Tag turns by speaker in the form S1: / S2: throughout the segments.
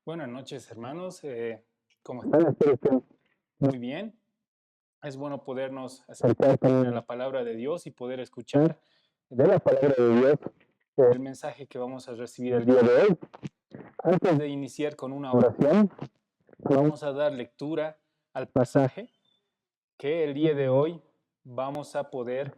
S1: Buenas noches, hermanos. ¿Cómo están? Espero que estén muy bien. Es bueno podernos acercar también a la palabra de Dios y poder escuchar de la palabra de Dios el mensaje que vamos a recibir el día de hoy. Antes de iniciar con una oración, vamos a dar lectura al pasaje que el día de hoy vamos a poder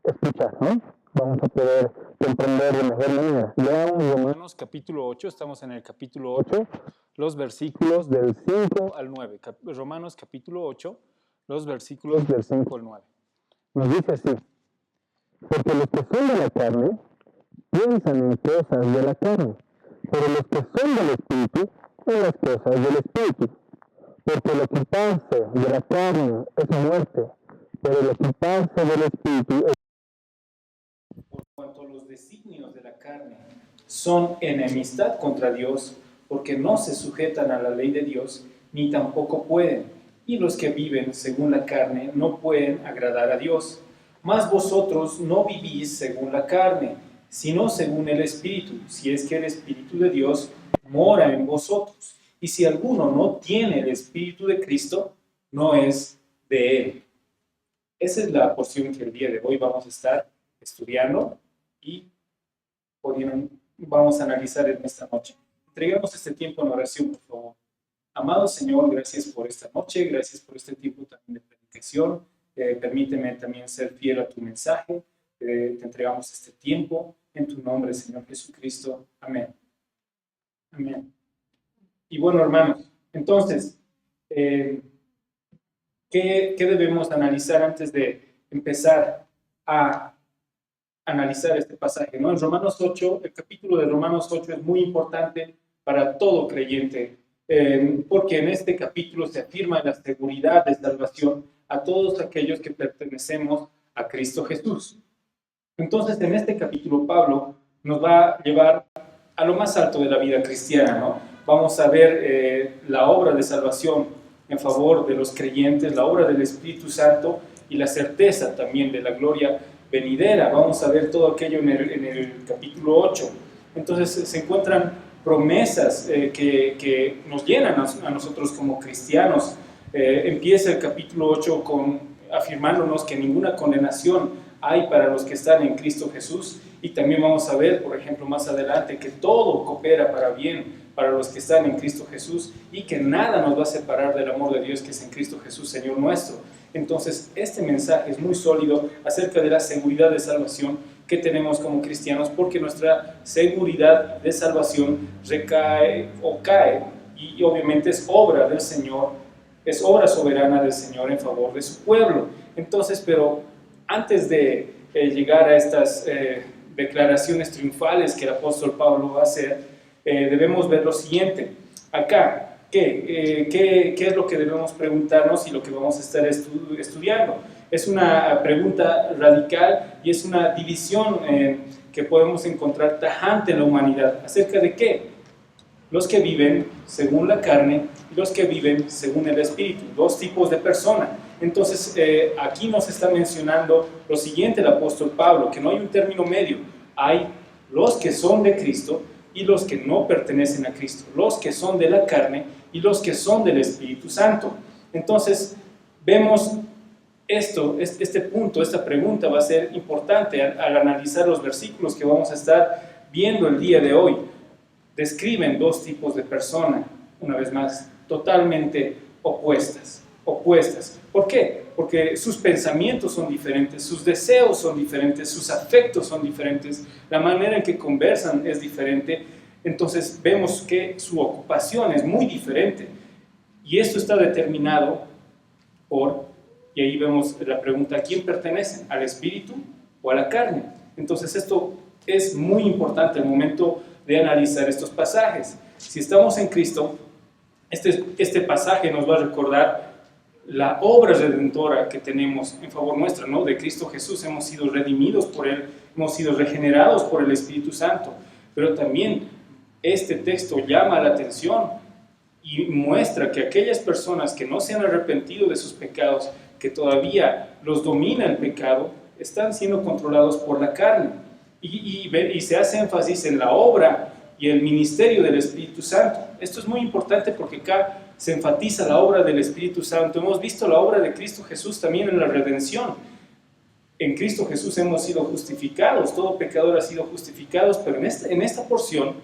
S1: escuchar, ¿no? Vamos a poder comprender de mejor manera. Leamos Romanos capítulo 8, estamos en el capítulo 8, los versículos del 5 al 9. Romanos capítulo 8, los versículos del 5 al 9. Nos dice así: porque los que son de la carne piensan en cosas de la carne, pero los que son del Espíritu en las cosas del Espíritu. Porque lo que pasa de la carne es muerte, pero lo que pasa del Espíritu es... Por cuanto los designios de la carne son enemistad contra Dios, porque no se sujetan a la ley de Dios, ni tampoco pueden, y los que viven según la carne no pueden agradar a Dios. Mas vosotros no vivís según la carne, sino según el Espíritu, si es que el Espíritu de Dios mora en vosotros. Y si alguno no tiene el Espíritu de Cristo, no es de él. Esa es la porción que el día de hoy vamos a estar estudiando y vamos a analizar en esta noche. Entreguemos este tiempo en oración, por favor. Amado Señor, gracias por esta noche, gracias por este tiempo también de predicación. Permíteme también ser fiel a tu mensaje. Te entregamos este tiempo en tu nombre, Señor Jesucristo. Amén. Amén. Y bueno, hermanos, entonces, ¿qué debemos analizar antes de empezar a analizar este pasaje, ¿no? En Romanos 8, el capítulo de Romanos 8 es muy importante para todo creyente, porque en este capítulo se afirma la seguridad de salvación a todos aquellos que pertenecemos a Cristo Jesús. Entonces, en este capítulo, Pablo nos va a llevar a lo más alto de la vida cristiana, ¿no? Vamos a ver la obra de salvación en favor de los creyentes, la obra del Espíritu Santo y la certeza también de la gloria venidera. Vamos a ver todo aquello en el capítulo 8. Entonces se encuentran promesas que nos llenan a nosotros como cristianos. Empieza el capítulo 8 afirmándonos que ninguna condenación hay para los que están en Cristo Jesús, y también vamos a ver, por ejemplo, más adelante, que todo coopera para bien para los que están en Cristo Jesús, y que nada nos va a separar del amor de Dios que es en Cristo Jesús, Señor nuestro. Entonces, este mensaje es muy sólido acerca de la seguridad de salvación que tenemos como cristianos, porque nuestra seguridad de salvación recae o cae, y obviamente es obra del Señor, es obra soberana del Señor en favor de su pueblo. Entonces, pero antes de llegar a estas declaraciones triunfales que el apóstol Pablo va a hacer, debemos ver lo siguiente. Acá, ¿qué es lo que debemos preguntarnos y lo que vamos a estar estudiando? Es una pregunta radical y es una división que podemos encontrar tajante en la humanidad. ¿Acerca de qué? Los que viven según la carne y los que viven según el Espíritu. Dos tipos de personas. Entonces, aquí nos está mencionando lo siguiente el apóstol Pablo, que no hay un término medio. Hay los que son de Cristo y los que no pertenecen a Cristo, los que son de la carne y los que son del Espíritu Santo. Entonces, vemos este punto, esta pregunta va a ser importante al analizar los versículos que vamos a estar viendo el día de hoy. Describen dos tipos de personas, una vez más, totalmente opuestas. ¿Por qué? Porque sus pensamientos son diferentes, sus deseos son diferentes, sus afectos son diferentes, la manera en que conversan es diferente. Entonces vemos que su ocupación es muy diferente, y esto está determinado y ahí vemos la pregunta: ¿a quién pertenecen? ¿Al espíritu o a la carne? Entonces esto es muy importante al momento de analizar estos pasajes. Si estamos en Cristo, este pasaje nos va a recordar la obra redentora que tenemos en favor nuestra, ¿no? De Cristo Jesús. Hemos sido redimidos por Él, hemos sido regenerados por el Espíritu Santo. Pero también este texto llama la atención y muestra que aquellas personas que no se han arrepentido de sus pecados, que todavía los domina el pecado, están siendo controlados por la carne. Y se hace énfasis en la obra y el ministerio del Espíritu Santo. Esto es muy importante porque acá se enfatiza la obra del Espíritu Santo. Hemos visto la obra de Cristo Jesús también en la redención. En Cristo Jesús hemos sido justificados, todo pecador ha sido justificado, pero en esta porción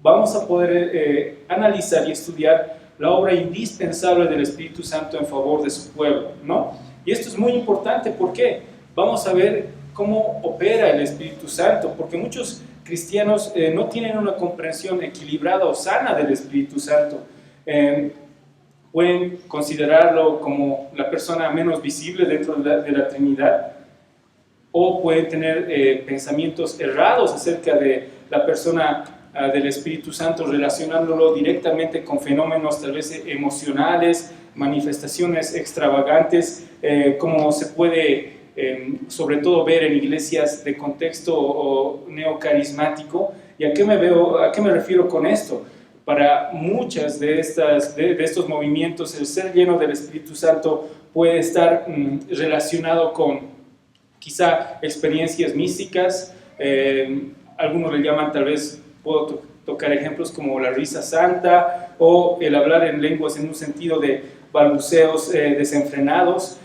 S1: vamos a poder analizar y estudiar la obra indispensable del Espíritu Santo en favor de su pueblo, ¿no? Y esto es muy importante, ¿por qué? Vamos a ver cómo opera el Espíritu Santo, porque muchos cristianos no tienen una comprensión equilibrada o sana del Espíritu Santo. Pueden considerarlo como la persona menos visible dentro de la Trinidad, o pueden tener pensamientos errados acerca de la persona del Espíritu Santo, relacionándolo directamente con fenómenos tal vez emocionales, manifestaciones extravagantes, como se puede sobre todo ver en iglesias de contexto neocarismático. ¿Y a qué me refiero con esto? Para muchas de estos movimientos, el ser lleno del Espíritu Santo puede estar relacionado con quizá experiencias místicas, algunos le llaman, tal vez puedo tocar ejemplos como la risa santa o el hablar en lenguas en un sentido de balbuceos desenfrenados,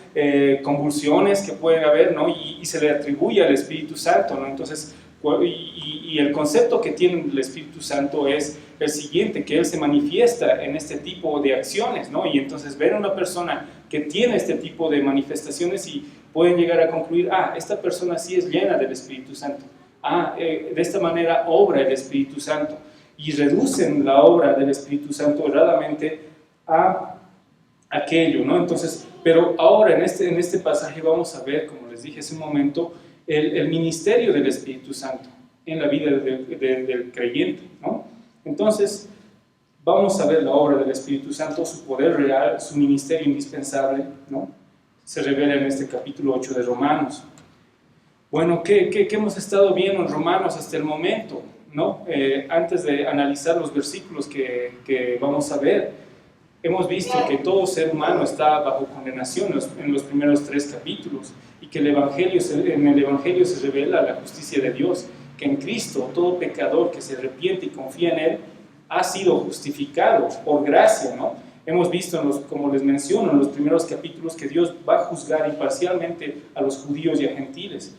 S1: convulsiones que pueden haber, ¿no? Y se le atribuye al Espíritu Santo, ¿no? Entonces, y el concepto que tiene el Espíritu Santo es el siguiente, que Él se manifiesta en este tipo de acciones, ¿no? Y entonces ver a una persona que tiene este tipo de manifestaciones y pueden llegar a concluir, esta persona sí es llena del Espíritu Santo, de esta manera obra el Espíritu Santo, y reducen la obra del Espíritu Santo erradamente a aquello, ¿no? Entonces, pero ahora en este pasaje vamos a ver, como les dije hace un momento, el ministerio del Espíritu Santo en la vida del creyente, ¿no? Entonces, vamos a ver la obra del Espíritu Santo, su poder real, su ministerio indispensable, ¿no? Se revela en este capítulo 8 de Romanos. Bueno, ¿qué hemos estado viendo en Romanos hasta el momento, ¿no? Antes de analizar los versículos que vamos a ver, hemos visto que todo ser humano está bajo condenación en los primeros 3 capítulos, y que en el Evangelio se revela la justicia de Dios, que en Cristo todo pecador que se arrepiente y confía en Él ha sido justificado por gracia, ¿no? Hemos visto, como les menciono, en los primeros capítulos, que Dios va a juzgar imparcialmente a los judíos y a gentiles.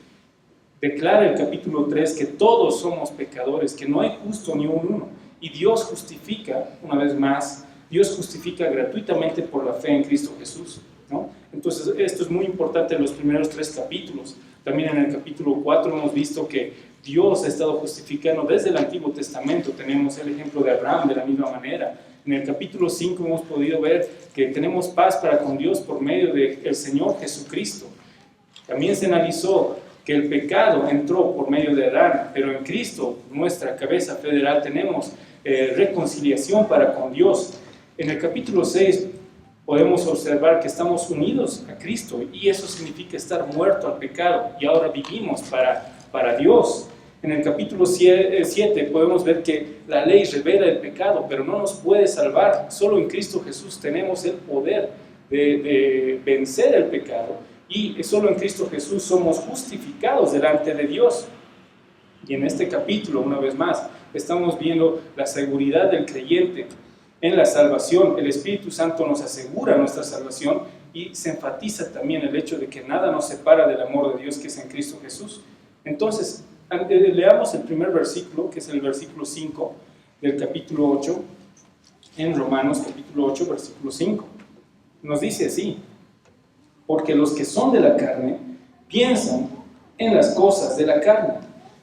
S1: Declara el capítulo 3 que todos somos pecadores, que no hay justo ni un uno, y Dios justifica, una vez más, Dios justifica gratuitamente por la fe en Cristo Jesús, ¿no? Entonces, esto es muy importante en los primeros 3 capítulos. También en el capítulo 4 hemos visto que Dios ha estado justificando desde el Antiguo Testamento. Tenemos el ejemplo de Abraham de la misma manera. En el capítulo 5 hemos podido ver que tenemos paz para con Dios por medio del Señor Jesucristo. También se analizó que el pecado entró por medio de Adán, pero en Cristo, nuestra cabeza federal, tenemos reconciliación para con Dios. En el capítulo 6 podemos observar que estamos unidos a Cristo, y eso significa estar muerto al pecado, y ahora vivimos para Dios. En el capítulo 7 podemos ver que la ley revela el pecado, pero no nos puede salvar. Solo en Cristo Jesús tenemos el poder de vencer el pecado, y solo en Cristo Jesús somos justificados delante de Dios. Y en este capítulo, una vez más, estamos viendo la seguridad del creyente en la salvación. El Espíritu Santo nos asegura nuestra salvación, y se enfatiza también el hecho de que nada nos separa del amor de Dios que es en Cristo Jesús. Entonces, leamos el primer versículo, que es el versículo 5 del capítulo 8, en Romanos capítulo 8, versículo 5. Nos dice así: porque los que son de la carne piensan en las cosas de la carne,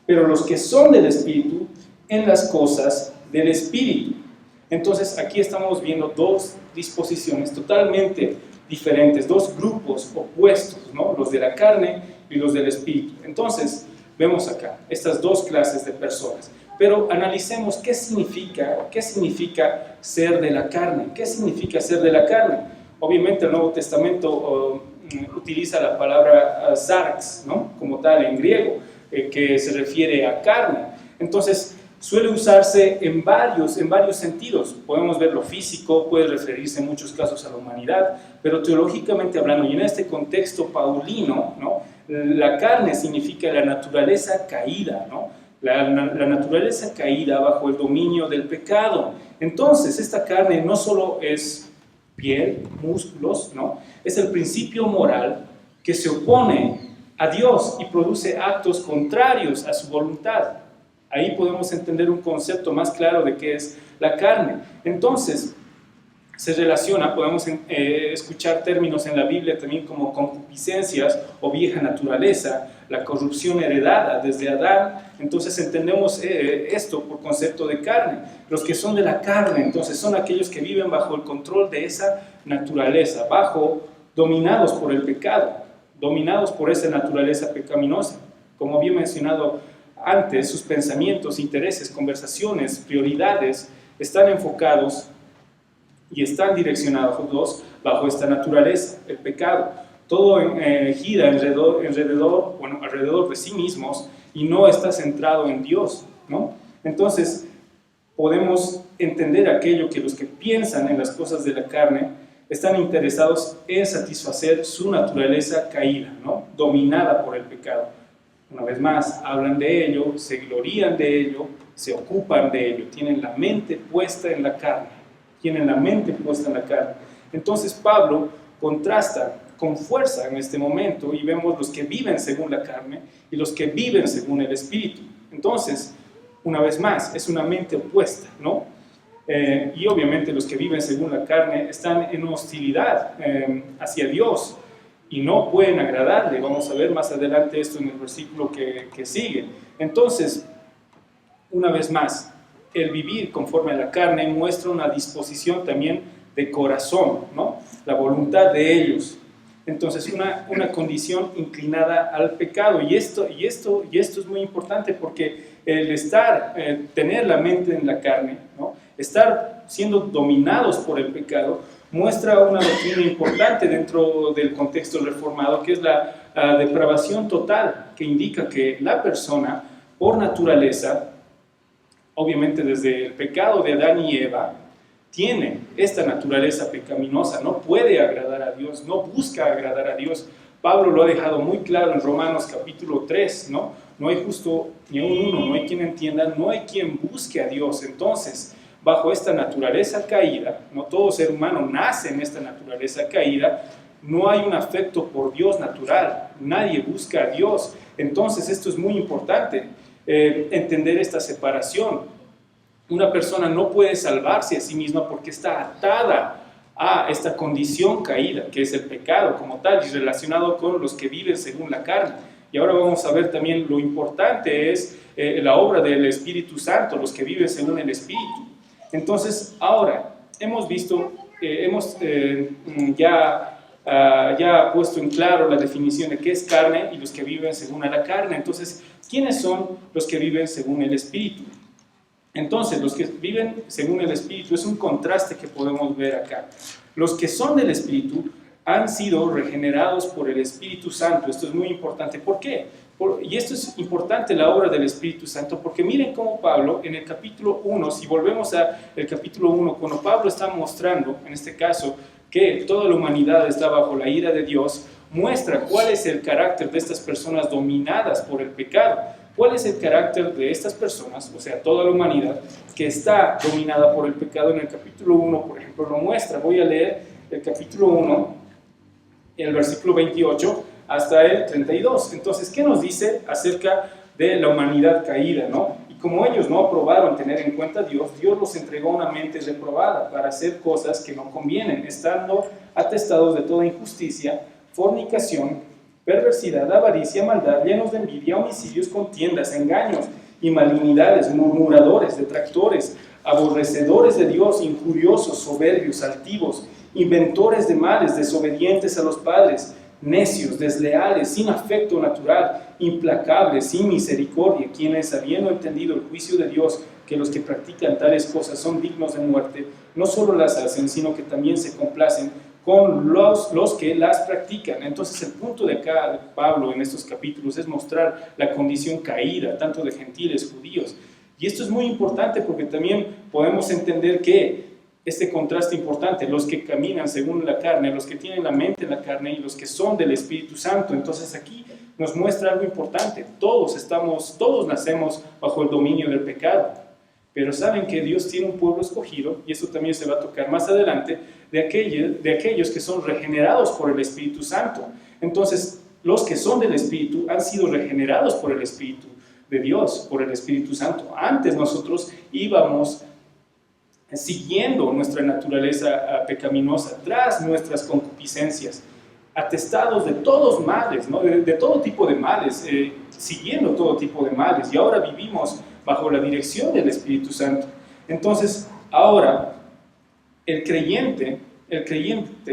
S1: pero los que son del Espíritu en las cosas del Espíritu. Entonces, aquí estamos viendo 2 disposiciones totalmente diferentes, 2 grupos opuestos, ¿no? Los de la carne y los del Espíritu. Entonces, vemos acá estas 2 clases de personas. Pero analicemos qué significa ser de la carne. ¿Qué significa ser de la carne? Obviamente el Nuevo Testamento utiliza la palabra sarx, ¿no? Como tal en griego, que se refiere a carne. Entonces, suele usarse en varios sentidos. Podemos ver lo físico, puede referirse en muchos casos a la humanidad, pero teológicamente hablando, y en este contexto paulino, ¿no? La carne significa la naturaleza caída, ¿no? la naturaleza caída bajo el dominio del pecado. Entonces, esta carne no solo es piel, músculos, ¿no? Es el principio moral que se opone a Dios y produce actos contrarios a su voluntad. Ahí podemos entender un concepto más claro de qué es la carne. Entonces, se relaciona, podemos escuchar términos en la Biblia también como concupiscencias o vieja naturaleza, la corrupción heredada desde Adán. Entonces entendemos esto por concepto de carne. Los que son de la carne, entonces son aquellos que viven bajo el control de esa naturaleza, dominados por el pecado, dominados por esa naturaleza pecaminosa. Como había mencionado antes, sus pensamientos, intereses, conversaciones, prioridades están enfocados y están direccionados bajo esta naturaleza, el pecado. Todo gira alrededor de sí mismos y no está centrado en Dios, ¿no? Entonces, podemos entender aquello que los que piensan en las cosas de la carne están interesados en satisfacer su naturaleza caída, ¿no? Dominada por el pecado. Una vez más, hablan de ello, se glorían de ello, se ocupan de ello, tienen la mente puesta en la carne. Entonces Pablo contrasta con fuerza en este momento y vemos los que viven según la carne y los que viven según el Espíritu. Entonces, una vez más, es una mente opuesta, ¿no? Y obviamente los que viven según la carne están en hostilidad hacia Dios y no pueden agradarle. Vamos a ver más adelante esto en el versículo que sigue. Entonces, una vez más, el vivir conforme a la carne muestra una disposición también de corazón, ¿no? La voluntad de ellos. Entonces, una condición inclinada al pecado. Y esto es muy importante porque el tener la mente en la carne, ¿no? Estar siendo dominados por el pecado, muestra una doctrina importante dentro del contexto reformado, que es la depravación total, que indica que la persona, por naturaleza, obviamente desde el pecado de Adán y Eva, tiene esta naturaleza pecaminosa, no puede agradar a Dios, no busca agradar a Dios. Pablo lo ha dejado muy claro en Romanos capítulo 3, ¿no? No hay justo ni uno, no hay quien entienda, no hay quien busque a Dios. Entonces, bajo esta naturaleza caída, no todo ser humano nace en esta naturaleza caída, no hay un afecto por Dios natural, nadie busca a Dios. Entonces, esto es muy importante. Entender esta separación. Una persona no puede salvarse a sí misma porque está atada a esta condición caída, que es el pecado como tal, y relacionado con los que viven según la carne. Y ahora vamos a ver también lo importante es la obra del Espíritu Santo, los que viven según el Espíritu. Entonces, ahora, hemos visto, ya puesto en claro la definición de qué es carne y los que viven según a la carne. Entonces, ¿quiénes son los que viven según el Espíritu? Entonces, los que viven según el Espíritu es un contraste que podemos ver acá. Los que son del Espíritu han sido regenerados por el Espíritu Santo. Esto es muy importante. ¿Por qué? Y esto es importante, la obra del Espíritu Santo, porque miren cómo Pablo, en el capítulo 1, si volvemos al capítulo 1, cuando Pablo está mostrando, en este caso, que toda la humanidad está bajo la ira de Dios, muestra cuál es el carácter de estas personas dominadas por el pecado. ¿Cuál es el carácter de estas personas, o sea, toda la humanidad, que está dominada por el pecado? En el capítulo 1, por ejemplo, lo muestra. Voy a leer el capítulo 1, el versículo 28 hasta el 32. Entonces, ¿qué nos dice acerca de la humanidad caída, no? Y como ellos no aprobaron tener en cuenta a Dios, Dios los entregó una mente reprobada para hacer cosas que no convienen, estando atestados de toda injusticia, fornicación, perversidad, avaricia, maldad, llenos de envidia, homicidios, contiendas, engaños y malignidades, murmuradores, detractores, aborrecedores de Dios, injuriosos, soberbios, altivos, inventores de males, desobedientes a los padres, necios, desleales, sin afecto natural, implacables, sin misericordia, quienes, habiendo entendido el juicio de Dios, que los que practican tales cosas son dignos de muerte, no solo las hacen, sino que también se complacen con los que las practican. Entonces el punto de acá de Pablo en estos capítulos es mostrar la condición caída, tanto de gentiles, judíos. Y esto es muy importante porque también podemos entender que este contraste importante, los que caminan según la carne, los que tienen la mente en la carne y los que son del Espíritu Santo. Entonces aquí nos muestra algo importante. Todos nacemos bajo el dominio del pecado. Pero saben que Dios tiene un pueblo escogido, y eso también se va a tocar más adelante, de aquellos que son regenerados por el Espíritu Santo. Entonces, los que son del Espíritu han sido regenerados por el Espíritu de Dios, por el Espíritu Santo. Antes nosotros íbamos siguiendo nuestra naturaleza pecaminosa, tras nuestras concupiscencias, atestados de todos males, ¿no? de todo tipo de males, siguiendo todo tipo de males, y ahora vivimos bajo la dirección del Espíritu Santo. Entonces, ahora, el creyente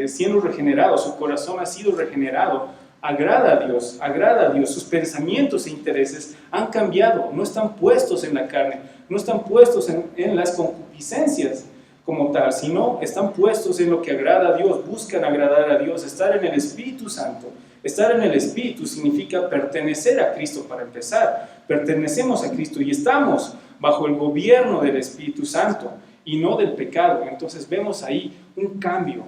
S1: siendo regenerado, su corazón ha sido regenerado, agrada a Dios, sus pensamientos e intereses han cambiado, no están puestos en la carne, no están puestos en las concupiscencias como tal, sino están puestos en lo que agrada a Dios, buscan agradar a Dios, estar en el Espíritu Santo. Estar en el Espíritu significa pertenecer a Cristo para empezar. Pertenecemos a Cristo y estamos bajo el gobierno del Espíritu Santo y no del pecado. Entonces vemos ahí un cambio,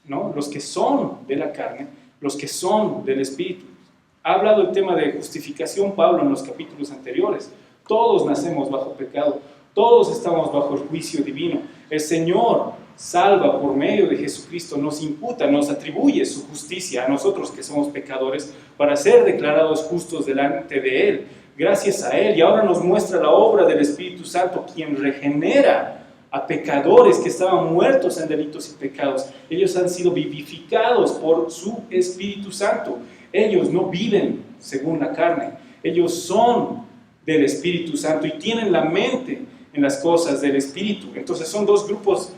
S1: ¿no? Los que son de la carne, los que son del Espíritu. Ha hablado el tema de justificación Pablo en los capítulos anteriores. Todos nacemos bajo pecado, todos estamos bajo el juicio divino. El Señor salva por medio de Jesucristo, nos imputa, nos atribuye su justicia a nosotros que somos pecadores para ser declarados justos delante de Él, gracias a Él. Y ahora nos muestra la obra del Espíritu Santo, quien regenera a pecadores que estaban muertos en delitos y pecados. Ellos han sido vivificados por su Espíritu Santo. Ellos no viven según la carne, ellos son del Espíritu Santo y tienen la mente en las cosas del Espíritu. Entonces son dos grupos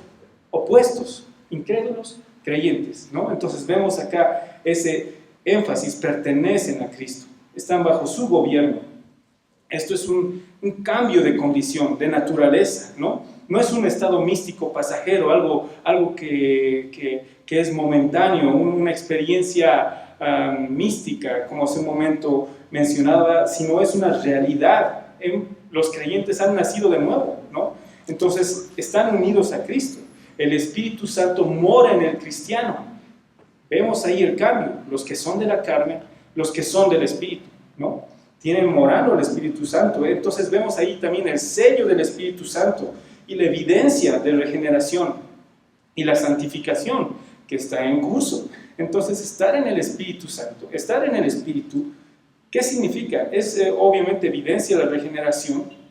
S1: opuestos, incrédulos, creyentes, ¿no? Entonces vemos acá ese énfasis, pertenecen a Cristo, están bajo su gobierno. Esto es un cambio de condición, de naturaleza, ¿no? No es un estado místico pasajero, algo que es momentáneo, una experiencia mística, como hace un momento mencionaba, sino es una realidad. Los creyentes han nacido de nuevo, ¿no? Entonces están unidos a Cristo. El Espíritu Santo mora en el cristiano. Vemos ahí el cambio, los que son de la carne, los que son del Espíritu, ¿no? Tienen morando el Espíritu Santo. Entonces vemos ahí también el sello del Espíritu Santo y la evidencia de regeneración y la santificación que está en curso. Entonces, estar en el Espíritu Santo, estar en el Espíritu, ¿qué significa? Es obviamente evidencia de la regeneración.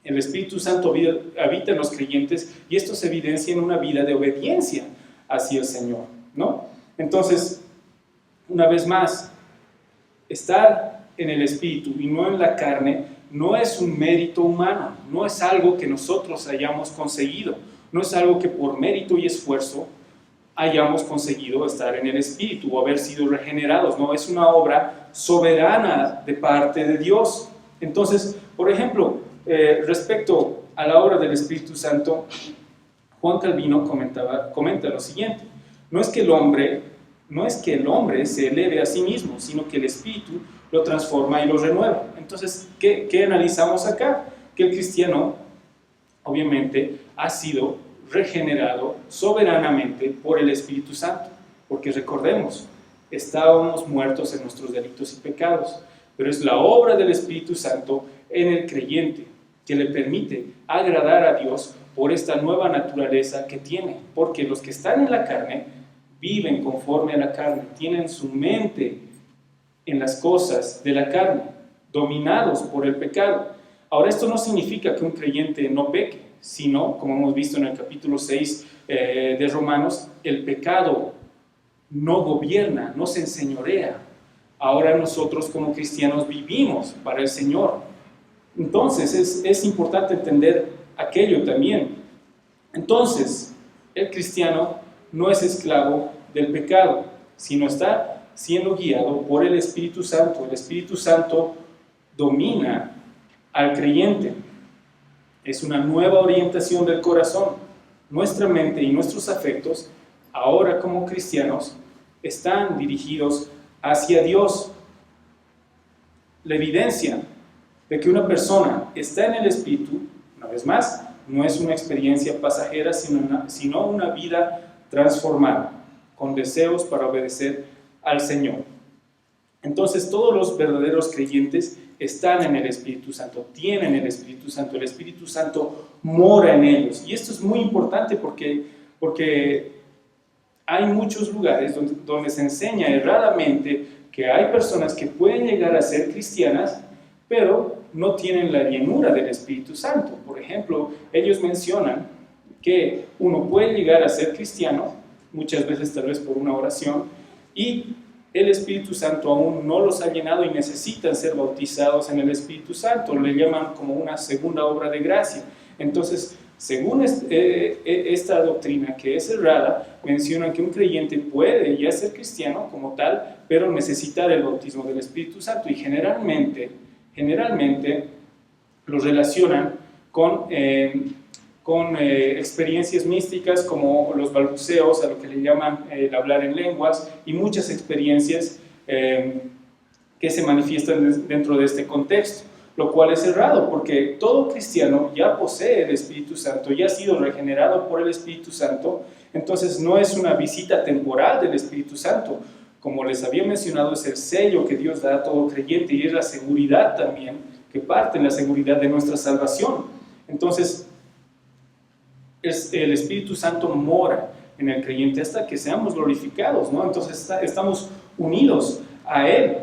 S1: El Espíritu Santo habita en los creyentes y esto se evidencia en una vida de obediencia hacia el Señor, ¿no? Entonces, una vez más, estar en el Espíritu y no en la carne no es un mérito humano, no es algo que nosotros hayamos conseguido, no es algo que por mérito y esfuerzo hayamos conseguido estar en el Espíritu o haber sido regenerados, no, es una obra soberana de parte de Dios. Entonces, por ejemplo, respecto a la obra del Espíritu Santo, Juan Calvino comenta lo siguiente: no es que el hombre se eleve a sí mismo, sino que el Espíritu lo transforma y lo renueva. Entonces, ¿qué analizamos acá? Que el cristiano, obviamente, ha sido regenerado soberanamente por el Espíritu Santo, porque recordemos, estábamos muertos en nuestros delitos y pecados, pero es la obra del Espíritu Santo en el creyente que le permite agradar a Dios por esta nueva naturaleza que tiene, porque los que están en la carne viven conforme a la carne, tienen su mente en las cosas de la carne, dominados por el pecado. Ahora, esto no significa que un creyente no peque, sino, como hemos visto en el capítulo 6 de Romanos, el pecado no gobierna, no se enseñorea. Ahora nosotros como cristianos vivimos para el Señor. Entonces es importante entender aquello también. Entonces, el cristiano no es esclavo del pecado, sino está siendo guiado por el Espíritu Santo. El Espíritu Santo domina al creyente. Es una nueva orientación del corazón. Nuestra mente y nuestros afectos, ahora como cristianos, están dirigidos hacia Dios. La evidencia de que una persona está en el Espíritu, una vez más, no es una experiencia pasajera, sino una vida transformada, con deseos para obedecer al Señor. Entonces todos los verdaderos creyentes están en el Espíritu Santo, tienen el Espíritu Santo mora en ellos. Y esto es muy importante porque hay muchos lugares donde se enseña erradamente que hay personas que pueden llegar a ser cristianas, pero no tienen la llenura del Espíritu Santo. Por ejemplo, ellos mencionan que uno puede llegar a ser cristiano, muchas veces tal vez por una oración, y el Espíritu Santo aún no los ha llenado y necesitan ser bautizados en el Espíritu Santo. Le llaman como una segunda obra de gracia. Entonces, según esta doctrina, que es errada, mencionan que un creyente puede ya ser cristiano como tal, pero necesita del bautismo del Espíritu Santo. Y generalmente lo relacionan con experiencias místicas como los balbuceos, a lo que le llaman el hablar en lenguas, y muchas experiencias que se manifiestan dentro de este contexto, lo cual es errado, porque todo cristiano ya posee el Espíritu Santo, ya ha sido regenerado por el Espíritu Santo. Entonces no es una visita temporal del Espíritu Santo, como les había mencionado, es el sello que Dios da a todo creyente, y es la seguridad también, que parte en la seguridad de nuestra salvación. Entonces, el Espíritu Santo mora en el creyente hasta que seamos glorificados, ¿no? Entonces estamos unidos a Él.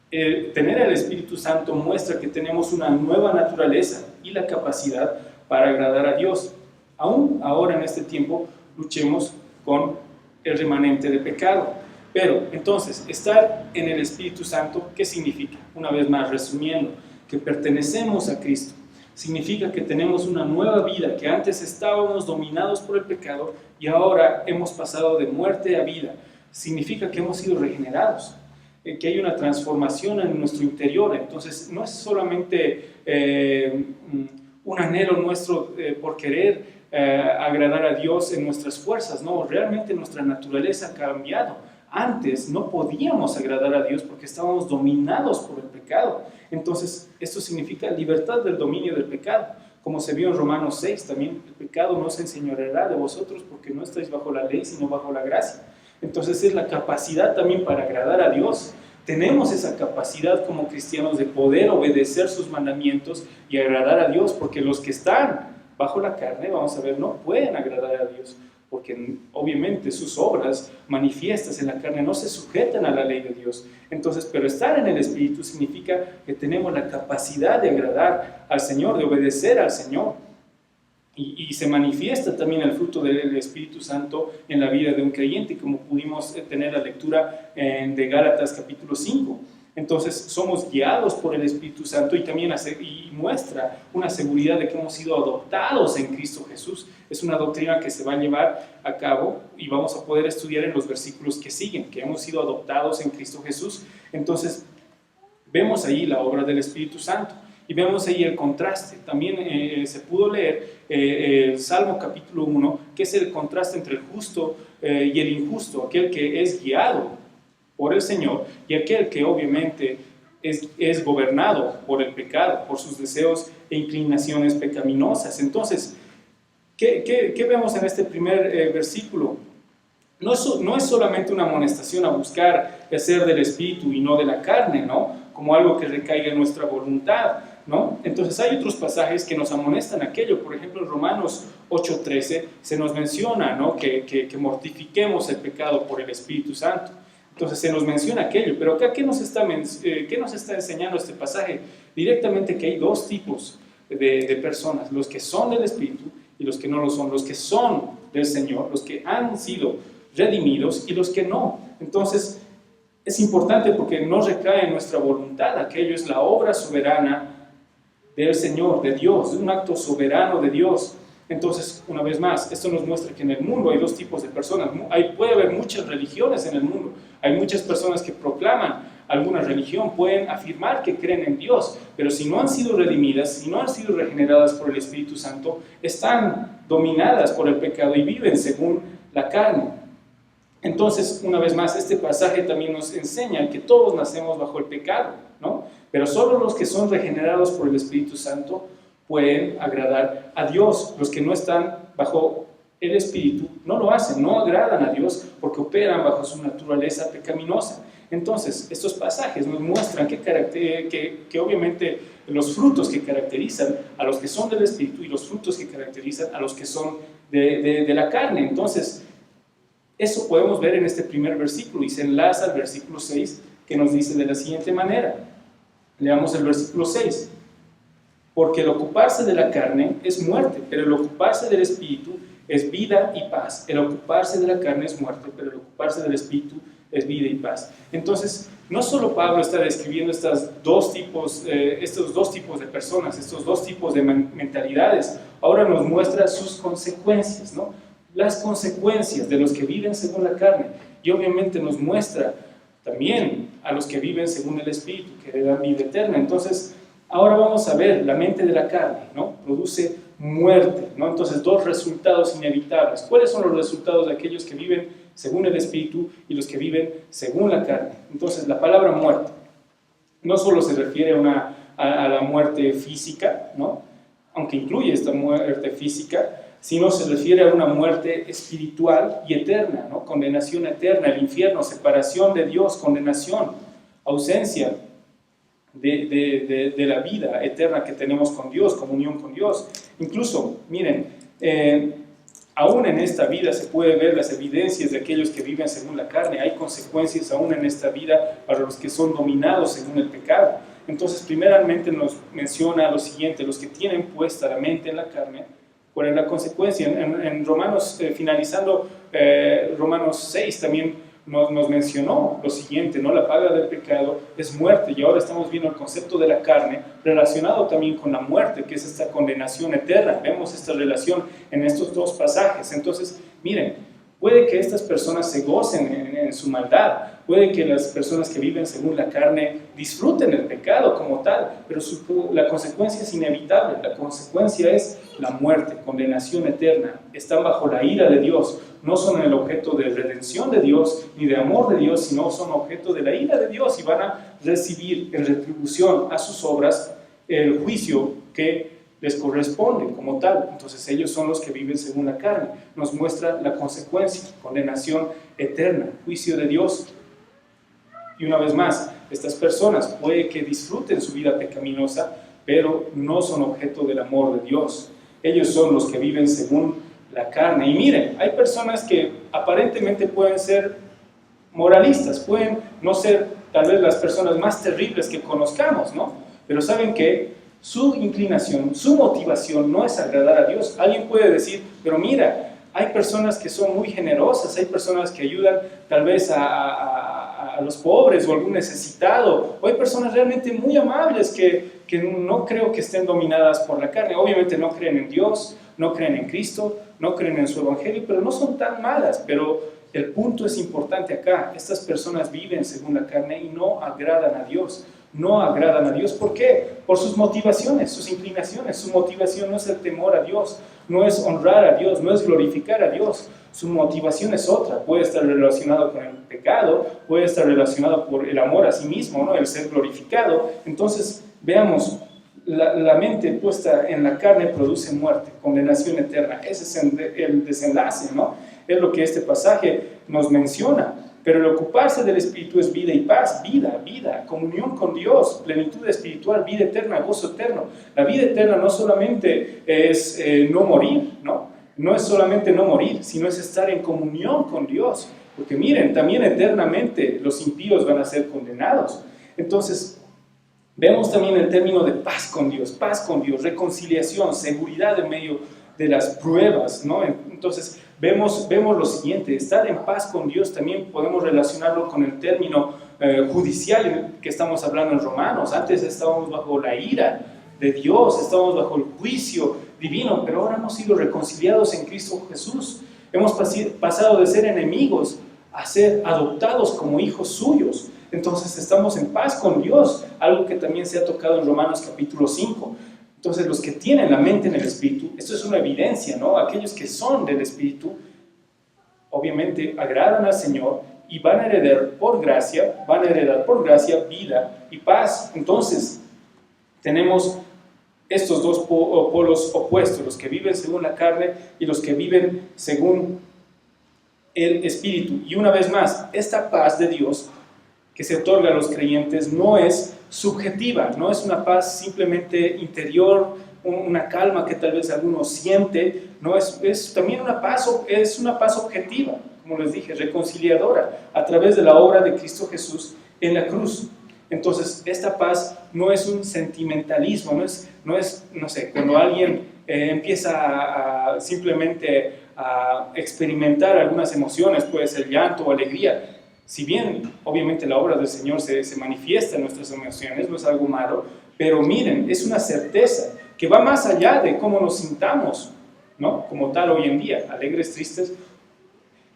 S1: Tener el Espíritu Santo muestra que tenemos una nueva naturaleza y la capacidad para agradar a Dios. Aún ahora en este tiempo luchemos con el remanente de pecado. Pero entonces, estar en el Espíritu Santo, ¿qué significa? Una vez más, resumiendo, que pertenecemos a Cristo. Significa que tenemos una nueva vida, que antes estábamos dominados por el pecado y ahora hemos pasado de muerte a vida. Significa que hemos sido regenerados, que hay una transformación en nuestro interior. Entonces no es solamente un anhelo nuestro por querer agradar a Dios en nuestras fuerzas, no, realmente nuestra naturaleza ha cambiado. Antes no podíamos agradar a Dios porque estábamos dominados por el pecado. Entonces esto significa libertad del dominio del pecado, como se vio en Romanos 6 también. El pecado no se enseñoreará de vosotros porque no estáis bajo la ley sino bajo la gracia. Entonces es la capacidad también para agradar a Dios. Tenemos esa capacidad como cristianos de poder obedecer sus mandamientos y agradar a Dios, porque los que están bajo la carne, vamos a ver, no pueden agradar a Dios, porque obviamente sus obras manifiestas en la carne no se sujetan a la ley de Dios. Entonces, pero estar en el Espíritu significa que tenemos la capacidad de agradar al Señor, de obedecer al Señor. Y se manifiesta también el fruto del Espíritu Santo en la vida de un creyente, como pudimos tener la lectura de Gálatas capítulo 5. Entonces somos guiados por el Espíritu Santo y también muestra una seguridad de que hemos sido adoptados en Cristo Jesús. Es una doctrina que se va a llevar a cabo y vamos a poder estudiar en los versículos que siguen, que hemos sido adoptados en Cristo Jesús. Entonces vemos ahí la obra del Espíritu Santo. Y vemos ahí el contraste. También se pudo leer el Salmo capítulo 1, que es el contraste entre el justo y el injusto, aquel que es guiado por el Señor y aquel que obviamente es gobernado por el pecado, por sus deseos e inclinaciones pecaminosas. Entonces, ¿qué vemos en este primer versículo? No es solamente una amonestación a buscar hacer del espíritu y no de la carne, ¿no? Como algo que recaiga en nuestra voluntad, ¿no? Entonces hay otros pasajes que nos amonestan aquello. Por ejemplo, en Romanos 8:13 se nos menciona, ¿no? que mortifiquemos el pecado por el Espíritu Santo. Entonces se nos menciona aquello. Pero acá, ¿qué nos está enseñando este pasaje? Directamente que hay dos tipos de personas: los que son del Espíritu y los que no lo son. Los que son del Señor, los que han sido redimidos, y los que no. Entonces es importante porque no recae en nuestra voluntad. Aquello es la obra soberana del Señor, de Dios, un acto soberano de Dios. Entonces, una vez más, esto nos muestra que en el mundo hay dos tipos de personas. Puede haber muchas religiones en el mundo. Hay muchas personas que proclaman alguna religión, pueden afirmar que creen en Dios, pero si no han sido redimidas, si no han sido regeneradas por el Espíritu Santo, están dominadas por el pecado y viven según la carne. Entonces, una vez más, este pasaje también nos enseña que todos nacemos bajo el pecado, ¿no? Pero solo los que son regenerados por el Espíritu Santo pueden agradar a Dios. Los que no están bajo el Espíritu no lo hacen, no agradan a Dios, porque porque operan bajo su naturaleza pecaminosa. Entonces, estos pasajes nos muestran que obviamente los frutos que caracterizan a los que son del Espíritu y los frutos que caracterizan a los que son de la carne. Entonces, eso podemos ver en este primer versículo y se enlaza al versículo 6 que nos dice de la siguiente manera. Leamos el versículo 6. Porque el ocuparse de la carne es muerte, pero el ocuparse del Espíritu es vida y paz. El ocuparse de la carne es muerte, pero el ocuparse del Espíritu es vida y paz. Entonces, no solo Pablo está describiendo estos dos tipos de personas, estos dos tipos de mentalidades, ahora nos muestra sus consecuencias, ¿no? Las consecuencias de los que viven según la carne, y obviamente nos muestra también a los que viven según el Espíritu, que le dan vida eterna. Entonces, ahora vamos a ver la mente de la carne, ¿no? Produce muerte, ¿no? Entonces, dos resultados inevitables. ¿Cuáles son los resultados de aquellos que viven según el Espíritu y los que viven según la carne? Entonces, la palabra muerte no solo se refiere a la muerte física, ¿no? Aunque incluye esta muerte física, sino se refiere a una muerte espiritual y eterna, ¿no? Condenación eterna, el infierno, separación de Dios, condenación, ausencia de la vida eterna que tenemos con Dios, comunión con Dios. Incluso, miren, aún en esta vida se puede ver las evidencias de aquellos que viven según la carne. Hay consecuencias aún en esta vida para los que son dominados según el pecado. Entonces, primeramente nos menciona lo siguiente: los que tienen puesta la mente en la carne, ¿cuál es la consecuencia? En Romanos, finalizando Romanos 6, también nos mencionó lo siguiente, ¿no? La paga del pecado es muerte, y ahora estamos viendo el concepto de la carne relacionado también con la muerte, que es esta condenación eterna. Vemos esta relación en estos dos pasajes. Entonces, miren, puede que estas personas se gocen en su maldad, puede que las personas que viven según la carne disfruten el pecado como tal, pero la consecuencia es inevitable. La consecuencia es la muerte, condenación eterna. Están bajo la ira de Dios. No son el objeto de redención de Dios ni de amor de Dios, sino son objeto de la ira de Dios, y van a recibir en retribución a sus obras el juicio que les corresponde como tal. Entonces ellos son los que viven según la carne. Nos muestra la consecuencia: condenación eterna, juicio de Dios. Y una vez más, estas personas puede que disfruten su vida pecaminosa, pero no son objeto del amor de Dios. Ellos son los que viven según la carne. Y miren, hay personas que aparentemente pueden ser moralistas, pueden no ser tal vez las personas más terribles que conozcamos, ¿no? Pero saben que su inclinación, su motivación no es agradar a Dios. Alguien puede decir, pero mira, hay personas que son muy generosas, hay personas que ayudan tal vez a los pobres o a algún necesitado, o hay personas realmente muy amables que no creo que estén dominadas por la carne. Obviamente no creen en Dios, no creen en Cristo, no creen en su evangelio, pero no son tan malas. Pero el punto es importante acá: estas personas viven según la carne y no agradan a Dios. No agradan a Dios. ¿Por qué? Por sus motivaciones, sus inclinaciones. Su motivación no es el temor a Dios, no es honrar a Dios, no es glorificar a Dios. Su motivación es otra. Puede estar relacionado con el pecado, puede estar relacionado por el amor a sí mismo, ¿no? El ser glorificado. Entonces, veamos, la mente puesta en la carne produce muerte, condenación eterna. Ese es el desenlace, ¿no? Es lo que este pasaje nos menciona. Pero el ocuparse del Espíritu es vida y paz, vida, comunión con Dios, plenitud espiritual, vida eterna, gozo eterno. La vida eterna no solamente es no morir, ¿no? No es solamente no morir, sino es estar en comunión con Dios. Porque miren, también eternamente los impíos van a ser condenados. Entonces, vemos también el término de paz con Dios, reconciliación, seguridad en medio de las pruebas, ¿no? Entonces, vemos lo siguiente: estar en paz con Dios también podemos relacionarlo con el término judicial que estamos hablando en Romanos. Antes estábamos bajo la ira de Dios, estábamos bajo el juicio divino, pero ahora hemos sido reconciliados en Cristo Jesús. Hemos pasado de ser enemigos a ser adoptados como hijos suyos. Entonces estamos en paz con Dios, algo que también se ha tocado en Romanos capítulo 5. Entonces, los que tienen la mente en el Espíritu, esto es una evidencia, ¿no? Aquellos que son del Espíritu, obviamente agradan al Señor y van a heredar por gracia vida y paz. Entonces, tenemos estos dos polos opuestos: los que viven según la carne y los que viven según el Espíritu. Y una vez más, esta paz de Dios que se otorga a los creyentes no es subjetiva, no es una paz simplemente interior, una calma que tal vez alguno siente, no es también una paz, es una paz objetiva, como les dije, reconciliadora, a través de la obra de Cristo Jesús en la cruz. Entonces, esta paz no es un sentimentalismo, no sé, cuando alguien empieza simplemente a experimentar algunas emociones, puede ser llanto o alegría. Si bien, obviamente, la obra del Señor se manifiesta en nuestras emociones, no es algo malo, pero miren, es una certeza que va más allá de cómo nos sintamos, ¿no? Como tal hoy en día, alegres, tristes.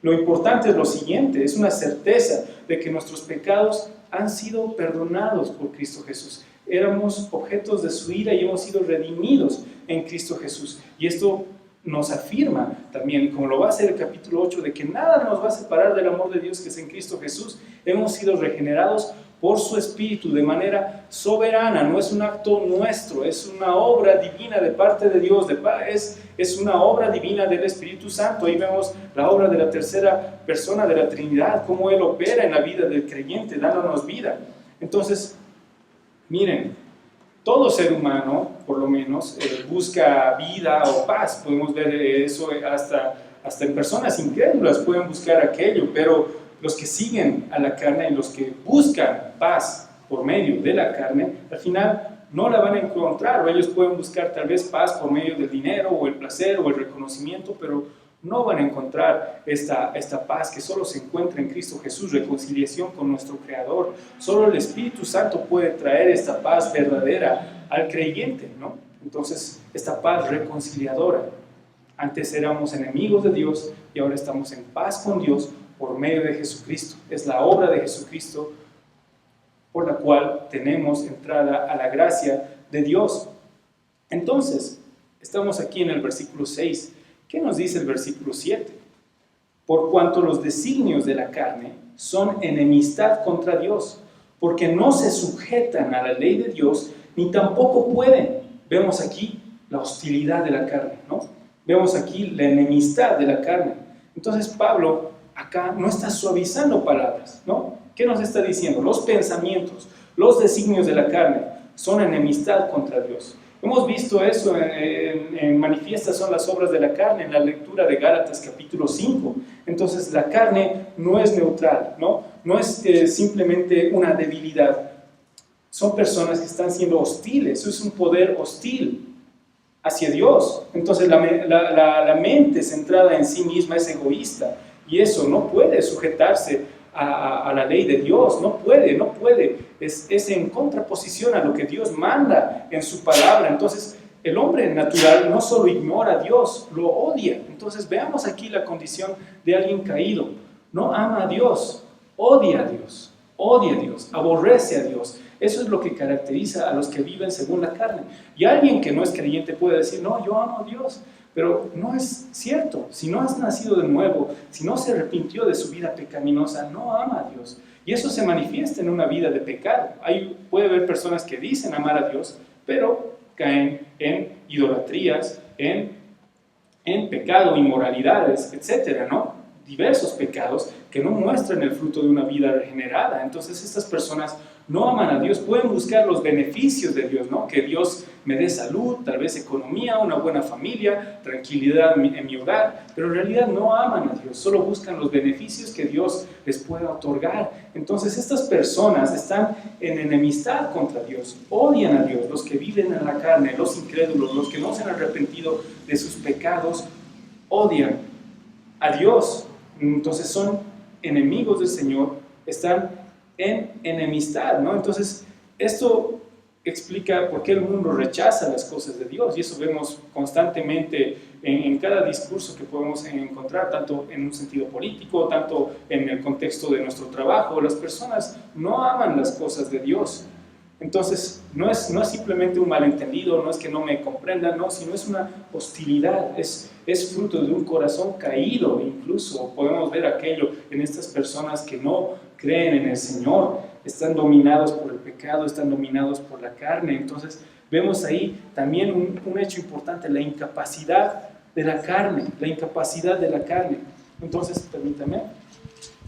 S1: Lo importante es lo siguiente, es una certeza de que nuestros pecados han sido perdonados por Cristo Jesús. Éramos objetos de su ira y hemos sido redimidos en Cristo Jesús. Y esto nos afirma también, como lo va a hacer el capítulo 8, de que nada nos va a separar del amor de Dios que es en Cristo Jesús. Hemos sido regenerados por su Espíritu de manera soberana, no es un acto nuestro, es una obra divina de parte de Dios, es una obra divina del Espíritu Santo. Ahí vemos la obra de la tercera persona de la Trinidad, cómo Él opera en la vida del creyente, dándonos vida. Entonces, miren, todo ser humano, por lo menos, busca vida o paz. Podemos ver eso hasta en personas incrédulas pueden buscar aquello, pero los que siguen a la carne y los que buscan paz por medio de la carne, al final no la van a encontrar, o ellos pueden buscar tal vez paz por medio del dinero o el placer o el reconocimiento, pero no van a encontrar esta paz que solo se encuentra en Cristo Jesús, reconciliación con nuestro Creador. Solo el Espíritu Santo puede traer esta paz verdadera al creyente, ¿no? Entonces, esta paz reconciliadora. Antes éramos enemigos de Dios y ahora estamos en paz con Dios por medio de Jesucristo. Es la obra de Jesucristo por la cual tenemos entrada a la gracia de Dios. Entonces, estamos aquí en el versículo 6. ¿Qué nos dice el versículo 7? Por cuanto los designios de la carne son enemistad contra Dios, porque no se sujetan a la ley de Dios, ni tampoco pueden. Vemos aquí la hostilidad de la carne, ¿no? Vemos aquí la enemistad de la carne. Entonces Pablo acá no está suavizando palabras, ¿no? ¿Qué nos está diciendo? Los pensamientos, los designios de la carne son enemistad contra Dios. Hemos visto eso en manifiestas son las obras de la carne en la lectura de Gálatas capítulo 5. Entonces la carne no es neutral, no es simplemente una debilidad. Son personas que están siendo hostiles, es un poder hostil hacia Dios. Entonces la mente centrada en sí misma es egoísta y eso no puede sujetarse a la ley de Dios, no puede, es en contraposición a lo que Dios manda en su palabra. Entonces el hombre natural no solo ignora a Dios, lo odia. Entonces veamos aquí la condición de alguien caído, no ama a Dios, odia a Dios, aborrece a Dios. Eso es lo que caracteriza a los que viven según la carne. Y alguien que no es creyente puede decir, no, yo amo a Dios. Pero no es cierto. Si no has nacido de nuevo, si no se arrepintió de su vida pecaminosa, no ama a Dios. Y eso se manifiesta en una vida de pecado. Puede haber personas que dicen amar a Dios, pero caen en idolatrías, en pecado, inmoralidades, etcétera, ¿no? Diversos pecados que no muestran el fruto de una vida regenerada. Entonces estas personas no aman a Dios, pueden buscar los beneficios de Dios, ¿no? Que Dios me dé salud, tal vez economía, una buena familia, tranquilidad en mi hogar, pero en realidad no aman a Dios, solo buscan los beneficios que Dios les pueda otorgar. Entonces estas personas están en enemistad contra Dios, odian a Dios, los que viven en la carne, los incrédulos, los que no se han arrepentido de sus pecados, odian a Dios. Entonces son enemigos del Señor, están en enemistad, ¿no? Entonces, esto explica por qué el mundo rechaza las cosas de Dios, y eso vemos constantemente en cada discurso que podemos encontrar, tanto en un sentido político, tanto en el contexto de nuestro trabajo. Las personas no aman las cosas de Dios. Entonces, no es simplemente un malentendido, no es que no me comprendan, no, sino es una hostilidad, es fruto de un corazón caído. Incluso podemos ver aquello en estas personas que no creen en el Señor, están dominados por el pecado, están dominados por la carne. Entonces, vemos ahí también un hecho importante, la incapacidad de la carne, Entonces, permítame,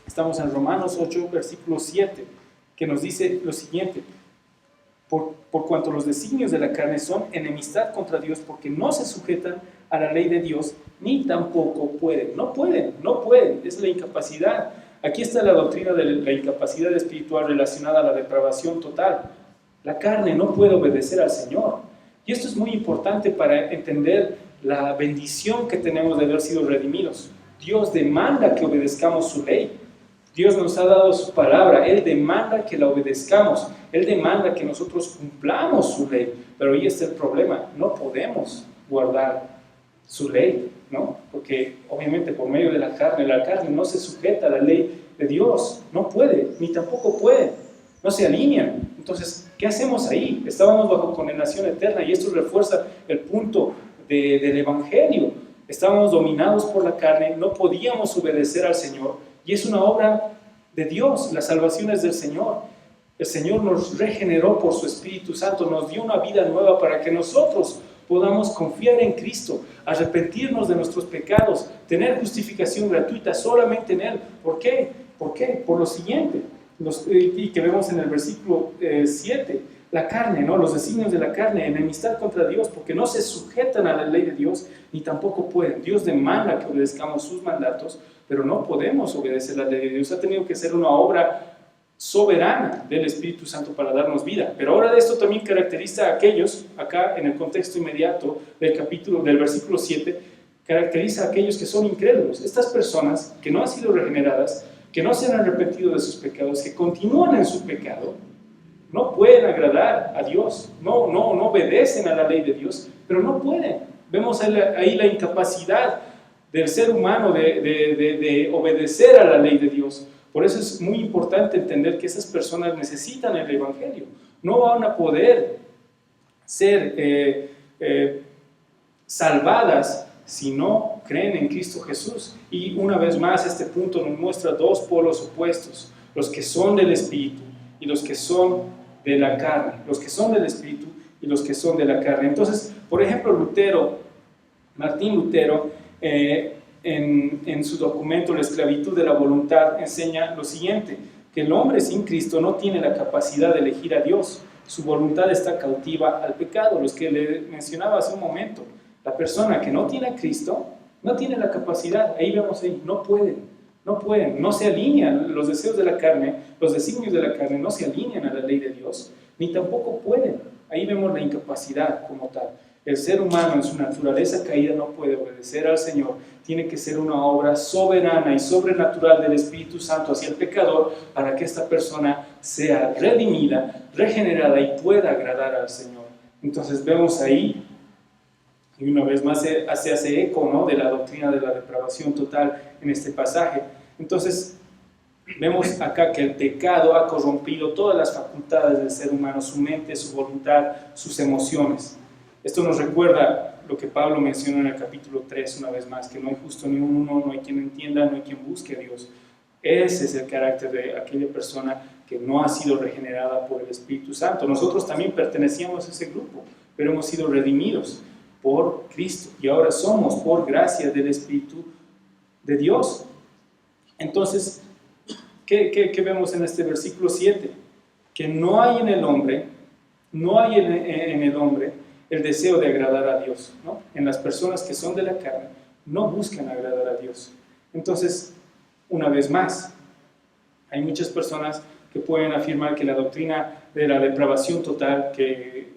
S1: estamos en Romanos 8, versículo 7, que nos dice lo siguiente: por cuanto los designios de la carne son enemistad contra Dios, porque no se sujetan a la ley de Dios, ni tampoco pueden. No pueden, es la incapacidad. Aquí está la doctrina de la incapacidad espiritual relacionada a la depravación total. La carne no puede obedecer al Señor. Y esto es muy importante para entender la bendición que tenemos de haber sido redimidos. Dios demanda que obedezcamos su ley. Dios nos ha dado su palabra, Él demanda que la obedezcamos, Él demanda que nosotros cumplamos su ley, pero ahí está el problema, no podemos guardar su ley, ¿no? Porque obviamente por medio de la carne no se sujeta a la ley de Dios, no puede, ni tampoco puede, no se alinean. Entonces, ¿qué hacemos ahí? Estábamos bajo condenación eterna y esto refuerza el punto del Evangelio. Estábamos dominados por la carne, no podíamos obedecer al Señor. Y es una obra de Dios, la salvación es del Señor. El Señor nos regeneró por su Espíritu Santo, nos dio una vida nueva para que nosotros podamos confiar en Cristo, arrepentirnos de nuestros pecados, tener justificación gratuita solamente en Él. ¿Por qué? Por lo siguiente, y que vemos en el versículo 7, la carne, ¿no? Los designios de la carne, enemistad contra Dios, porque no se sujetan a la ley de Dios, ni tampoco pueden. Dios demanda que obedezcamos sus mandatos, pero no podemos obedecer la ley de Dios. Ha tenido que ser una obra soberana del Espíritu Santo para darnos vida. Pero ahora esto también caracteriza a aquellos, acá en el contexto inmediato del versículo 7, caracteriza a aquellos que son incrédulos. Estas personas que no han sido regeneradas, que no se han arrepentido de sus pecados, que continúan en su pecado, no pueden agradar a Dios, no obedecen a la ley de Dios, pero no pueden. Vemos ahí la incapacidad del ser humano de obedecer a la ley de Dios. Por eso es muy importante entender que esas personas necesitan el Evangelio. No van a poder ser salvadas si no creen en Cristo Jesús. Y una vez más este punto nos muestra dos polos opuestos: los que son del Espíritu y los que son de la carne. Los que son del Espíritu y los que son de la carne. Entonces, por ejemplo, Martín Lutero, en su documento La esclavitud de la voluntad, enseña lo siguiente: que el hombre sin Cristo no tiene la capacidad de elegir a Dios, su voluntad está cautiva al pecado. Los que le mencionaba hace un momento, la persona que no tiene a Cristo no tiene la capacidad. Ahí vemos, no pueden, no se alinean. Los deseos de la carne, los designios de la carne no se alinean a la ley de Dios, ni tampoco pueden. Ahí vemos la incapacidad como tal. El ser humano en su naturaleza caída no puede obedecer al Señor. Tiene que ser una obra soberana y sobrenatural del Espíritu Santo hacia el pecador para que esta persona sea redimida, regenerada y pueda agradar al Señor. Entonces vemos ahí, y una vez más se hace eco, ¿no?, de la doctrina de la depravación total en este pasaje. Entonces vemos acá que el pecado ha corrompido todas las facultades del ser humano, su mente, su voluntad, sus emociones. Esto nos recuerda lo que Pablo mencionó en el capítulo 3 una vez más, que no hay justo ni uno, no hay quien entienda, no hay quien busque a Dios. Ese es el carácter de aquella persona que no ha sido regenerada por el Espíritu Santo. Nosotros también pertenecíamos a ese grupo, pero hemos sido redimidos por Cristo y ahora somos por gracia del Espíritu de Dios. Entonces, ¿qué vemos en este versículo 7? Que no hay en el hombre el deseo de agradar a Dios, ¿no? En las personas que son de la carne no buscan agradar a Dios. Entonces, una vez más, hay muchas personas que pueden afirmar que la doctrina de la depravación total, que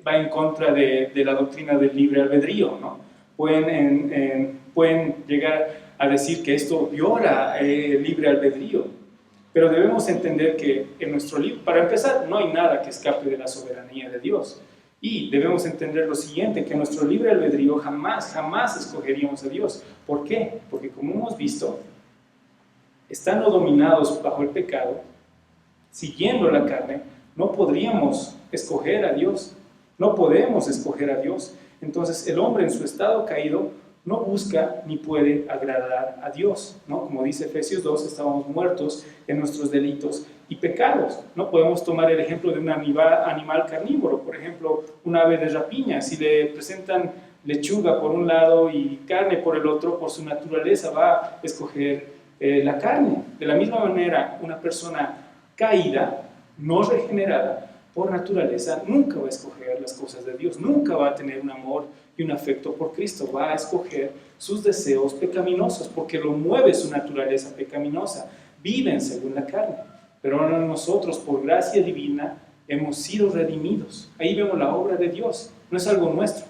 S1: va en contra de la doctrina del libre albedrío, ¿no? Pueden llegar a decir que esto viola el libre albedrío, pero debemos entender que en nuestro libro, para empezar, no hay nada que escape de la soberanía de Dios. Y debemos entender lo siguiente, que en nuestro libre albedrío jamás escogeríamos a Dios. ¿Por qué? Porque como hemos visto, estando dominados bajo el pecado, siguiendo la carne, no podríamos escoger a Dios. No podemos escoger a Dios. Entonces el hombre en su estado caído no busca ni puede agradar a Dios, ¿no? Como dice Efesios 2, estábamos muertos en nuestros delitos y pecados. No podemos tomar el ejemplo de un animal carnívoro, por ejemplo, un ave de rapiña. Si le presentan lechuga por un lado y carne por el otro, por su naturaleza va a escoger la carne. De la misma manera, una persona caída, no regenerada, por naturaleza, nunca va a escoger las cosas de Dios, nunca va a tener un amor y un afecto por Cristo, va a escoger sus deseos pecaminosos, porque lo mueve su naturaleza pecaminosa, viven según la carne. Pero ahora nosotros, por gracia divina, hemos sido redimidos. Ahí vemos la obra de Dios, no es algo nuestro,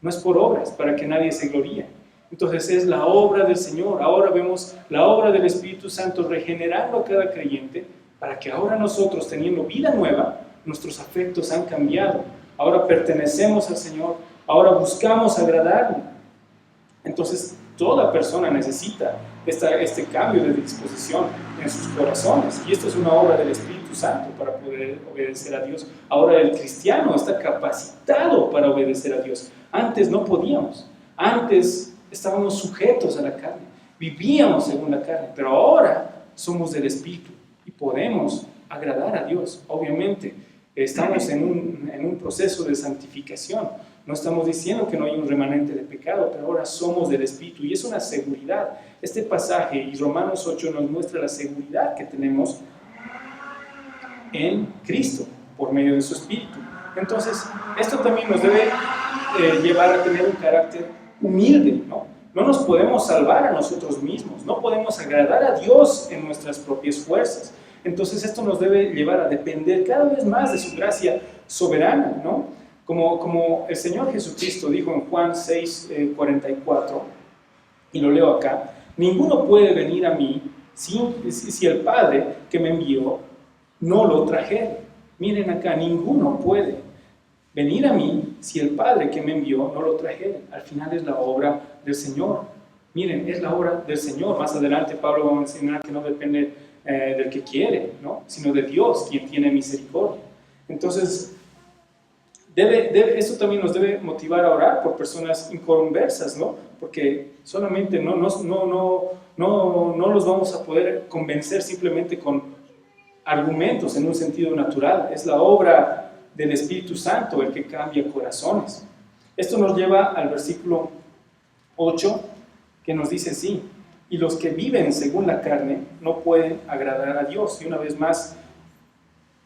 S1: no es por obras, para que nadie se gloríe. Entonces es la obra del Señor. Ahora vemos la obra del Espíritu Santo regenerando a cada creyente, para que ahora nosotros, teniendo vida nueva, nuestros afectos han cambiado. Ahora pertenecemos al Señor, ahora buscamos agradarle. Entonces toda persona necesita este cambio de disposición en sus corazones, y esto es una obra del Espíritu Santo para poder obedecer a Dios. Ahora el cristiano está capacitado para obedecer a Dios. Antes no podíamos, antes estábamos sujetos a la carne, vivíamos según la carne, pero ahora somos del Espíritu y podemos agradar a Dios. Obviamente estamos en un proceso de santificación. No estamos diciendo que no hay un remanente de pecado, pero ahora somos del Espíritu y es una seguridad. Este pasaje y Romanos 8 nos muestra la seguridad que tenemos en Cristo por medio de su Espíritu. Entonces, esto también nos debe llevar a tener un carácter humilde, ¿no? No nos podemos salvar a nosotros mismos, no podemos agradar a Dios en nuestras propias fuerzas. Entonces, esto nos debe llevar a depender cada vez más de su gracia soberana, ¿no? Como el Señor Jesucristo dijo en Juan 6:44, y lo leo acá: ninguno puede venir a mí si el Padre que me envió no lo trajere. Miren acá, ninguno puede venir a mí si el Padre que me envió no lo trajere. Al final es la obra del Señor. Miren, es la obra del Señor. Más adelante Pablo va a enseñar que no depende del que quiere, ¿no? Sino de Dios, quien tiene misericordia. Entonces, esto también nos debe motivar a orar por personas inconversas, ¿no? Porque solamente no los vamos a poder convencer simplemente con argumentos en un sentido natural. Es la obra del Espíritu Santo el que cambia corazones. Esto nos lleva al versículo 8, que nos dice así: y los que viven según la carne no pueden agradar a Dios. Y una vez más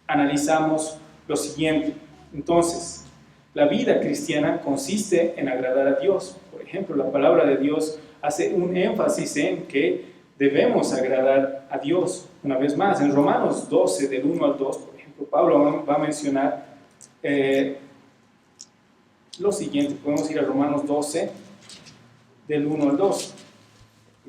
S1: analizamos lo siguiente. Entonces, la vida cristiana consiste en agradar a Dios. Por ejemplo, la palabra de Dios hace un énfasis en que debemos agradar a Dios. Una vez más, en Romanos 12, del 1 al 2, por ejemplo, Pablo va a mencionar lo siguiente. Podemos ir a Romanos 12, del 1 al 2.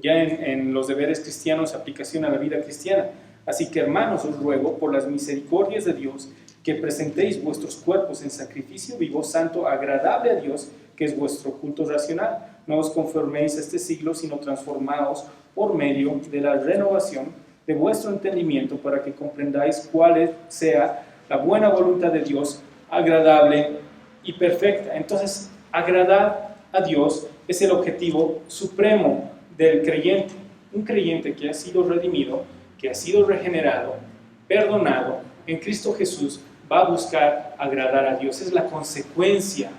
S1: Ya en los deberes cristianos, aplicación a la vida cristiana. Así que, hermanos, os ruego por las misericordias de Dios que presentéis vuestros cuerpos en sacrificio vivo, santo, agradable a Dios, que es vuestro culto racional. No os conforméis a este siglo, sino transformaos por medio de la renovación de vuestro entendimiento, para que comprendáis cuál sea la buena voluntad de Dios, agradable y perfecta. Entonces, agradar a Dios es el objetivo supremo del creyente. Un creyente que ha sido redimido, que ha sido regenerado, perdonado en Cristo Jesús, va a buscar agradar a Dios. Es la consecuencia,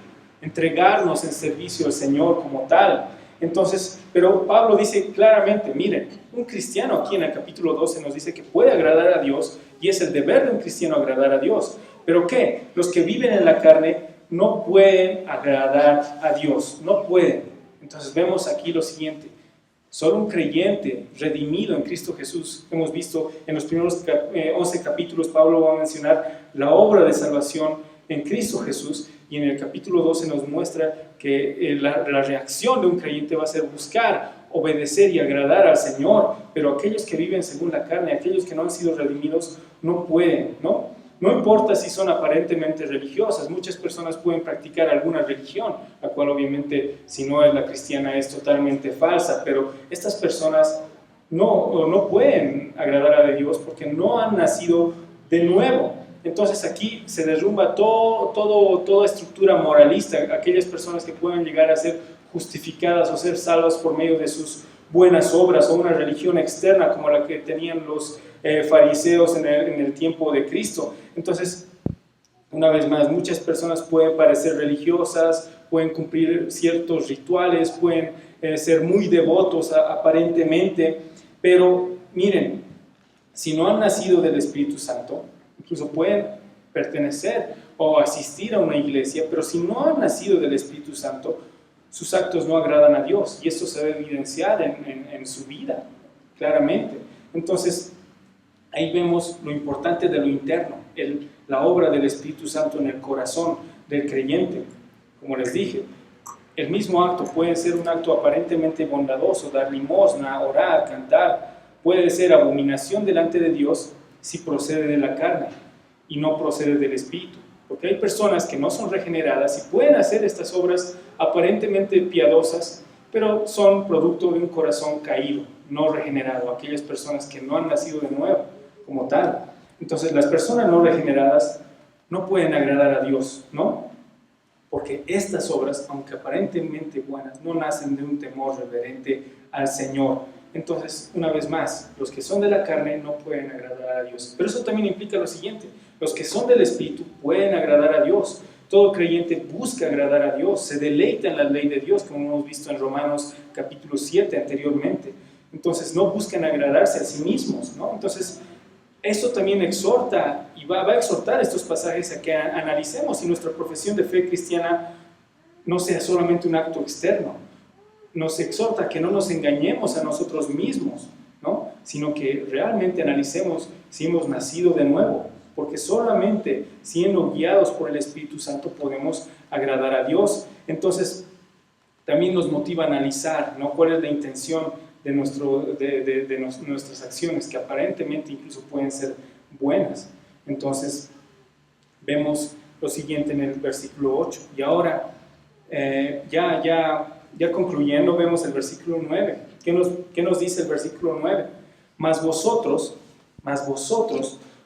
S1: entregarnos en servicio al Señor como tal. Entonces, pero Pablo dice claramente, miren, un cristiano aquí en el capítulo 12 nos dice que puede agradar a Dios, y es el deber de un cristiano agradar a Dios. ¿Pero qué? Los que viven en la carne no pueden agradar a Dios, no pueden. Entonces vemos aquí lo siguiente: solo un creyente redimido en Cristo Jesús. Hemos visto en los primeros 11 capítulos, Pablo va a mencionar la obra de salvación en Cristo Jesús, y en el capítulo 12 nos muestra que la reacción de un creyente va a ser buscar, obedecer y agradar al Señor. Pero aquellos que viven según la carne, aquellos que no han sido redimidos, no pueden, ¿no? No importa si son aparentemente religiosas. Muchas personas pueden practicar alguna religión, la cual obviamente, si no es la cristiana, es totalmente falsa, pero estas personas no pueden agradar a Dios porque no han nacido de nuevo. Entonces aquí se derrumba toda estructura moralista. Aquellas personas que puedan llegar a ser justificadas o ser salvas por medio de sus buenas obras, o una religión externa como la que tenían los fariseos en el tiempo de Cristo. Entonces, Una vez más, muchas personas pueden parecer religiosas, pueden cumplir ciertos rituales, pueden ser muy devotos aparentemente, pero miren, si no han nacido del Espíritu Santo, incluso pueden pertenecer o asistir a una iglesia, pero si no han nacido del Espíritu Santo, sus actos no agradan a Dios, y esto se va a evidenciar en su vida, claramente. Entonces, ahí vemos lo importante de lo interno, la obra del Espíritu Santo en el corazón del creyente. Como les dije, el mismo acto puede ser un acto aparentemente bondadoso, dar limosna, orar, cantar, puede ser abominación delante de Dios si procede de la carne y no procede del Espíritu. Porque hay personas que no son regeneradas y pueden hacer estas obras aparentemente piadosas, pero son producto de un corazón caído, no regenerado, aquellas personas que no han nacido de nuevo como tal. Entonces las personas no regeneradas no pueden agradar a Dios, ¿no? Porque estas obras, aunque aparentemente buenas, no nacen de un temor reverente al Señor. Entonces, una vez más, los que son de la carne no pueden agradar a Dios. Pero eso también implica lo siguiente: los que son del Espíritu pueden agradar a Dios. Todo creyente busca agradar a Dios, se deleita en la ley de Dios, como hemos visto en Romanos capítulo 7 anteriormente. Entonces, no buscan agradarse a sí mismos, ¿no? Entonces, esto también exhorta y va a exhortar estos pasajes a que analicemos si nuestra profesión de fe cristiana no sea solamente un acto externo. Nos exhorta a que no nos engañemos a nosotros mismos, ¿no? Sino que realmente analicemos si hemos nacido de nuevo, porque solamente siendo guiados por el Espíritu Santo podemos agradar a Dios. Entonces, también nos motiva a analizar, ¿no?, cuál es la intención de nuestras acciones, que aparentemente incluso pueden ser buenas. Entonces, vemos lo siguiente en el versículo 8. Y ahora, ya concluyendo, vemos el versículo 9. ¿Qué nos dice el versículo 9? Mas vosotros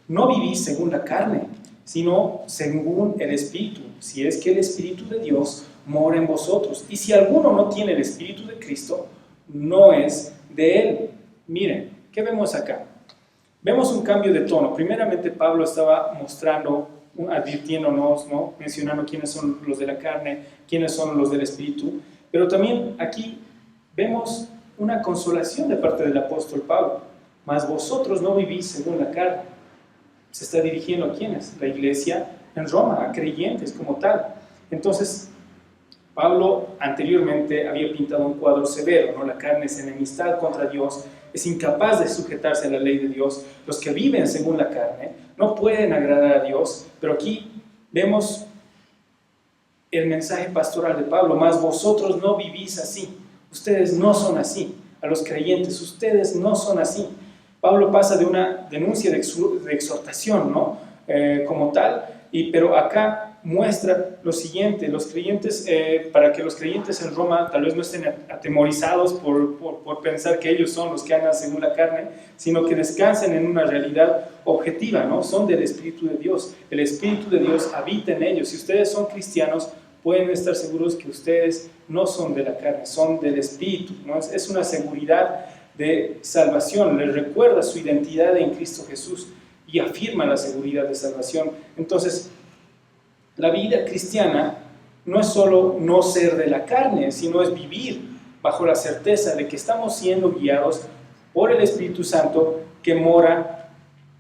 S1: no vivís según la carne, sino según el Espíritu, si es que el Espíritu de Dios mora en vosotros. Y si alguno no tiene el Espíritu de Cristo, no es de él. Miren, ¿qué vemos acá? Vemos un cambio de tono. Primeramente, Pablo estaba mostrando, advirtiéndonos, ¿no?, mencionando quiénes son los de la carne, quiénes son los del Espíritu. Pero también aquí vemos una consolación de parte del apóstol Pablo. Mas vosotros no vivís según la carne. Se está dirigiendo a quiénes? La iglesia en Roma, a creyentes como tal. Entonces, Pablo anteriormente había pintado un cuadro severo, ¿no? La carne es enemistad contra Dios, es incapaz de sujetarse a la ley de Dios. Los que viven según la carne no pueden agradar a Dios, pero aquí vemos el mensaje pastoral de Pablo: mas vosotros no vivís así, ustedes no son así. A los creyentes, ustedes no son así. Pablo pasa de una denuncia de exhortación, ¿no?, como tal, pero acá muestra lo siguiente: los creyentes, para que los creyentes en Roma tal vez no estén atemorizados por pensar que ellos son los que andan según la carne, sino que descansen en una realidad objetiva, ¿no? Son del Espíritu de Dios. El Espíritu de Dios habita en ellos. Si ustedes son cristianos, pueden estar seguros que ustedes no son de la carne, son del Espíritu, ¿no? Es una seguridad de salvación. Les recuerda su identidad en Cristo Jesús y afirma la seguridad de salvación. Entonces, la vida cristiana no es solo no ser de la carne, sino es vivir bajo la certeza de que estamos siendo guiados por el Espíritu Santo que mora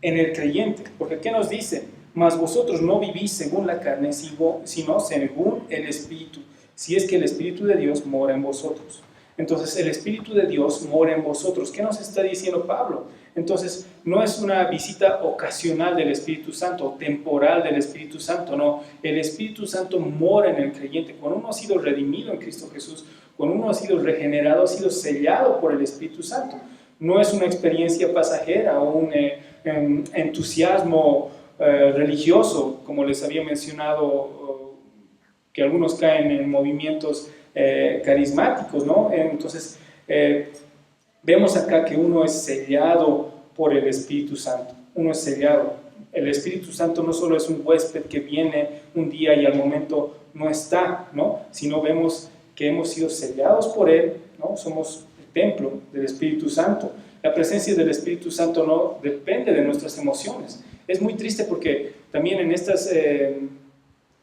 S1: en el creyente. Porque ¿qué nos dice? Mas vosotros no vivís según la carne, sino según el Espíritu, si es que el Espíritu de Dios mora en vosotros. Entonces, el Espíritu de Dios mora en vosotros. ¿Qué nos está diciendo Pablo? Entonces, no es una visita ocasional del Espíritu Santo, temporal del Espíritu Santo, no. El Espíritu Santo mora en el creyente. Cuando uno ha sido redimido en Cristo Jesús, cuando uno ha sido regenerado, ha sido sellado por el Espíritu Santo. No es una experiencia pasajera o un entusiasmo religioso, como les había mencionado, que algunos caen en movimientos carismáticos, ¿no? Entonces, vemos acá que uno es sellado por el Espíritu Santo. Uno es sellado. El Espíritu Santo no solo es un huésped que viene un día y al momento no está, ¿no?, sino vemos que hemos sido sellados por Él, ¿no? Somos el templo del Espíritu Santo. La presencia del Espíritu Santo no depende de nuestras emociones. Es muy triste porque también en estas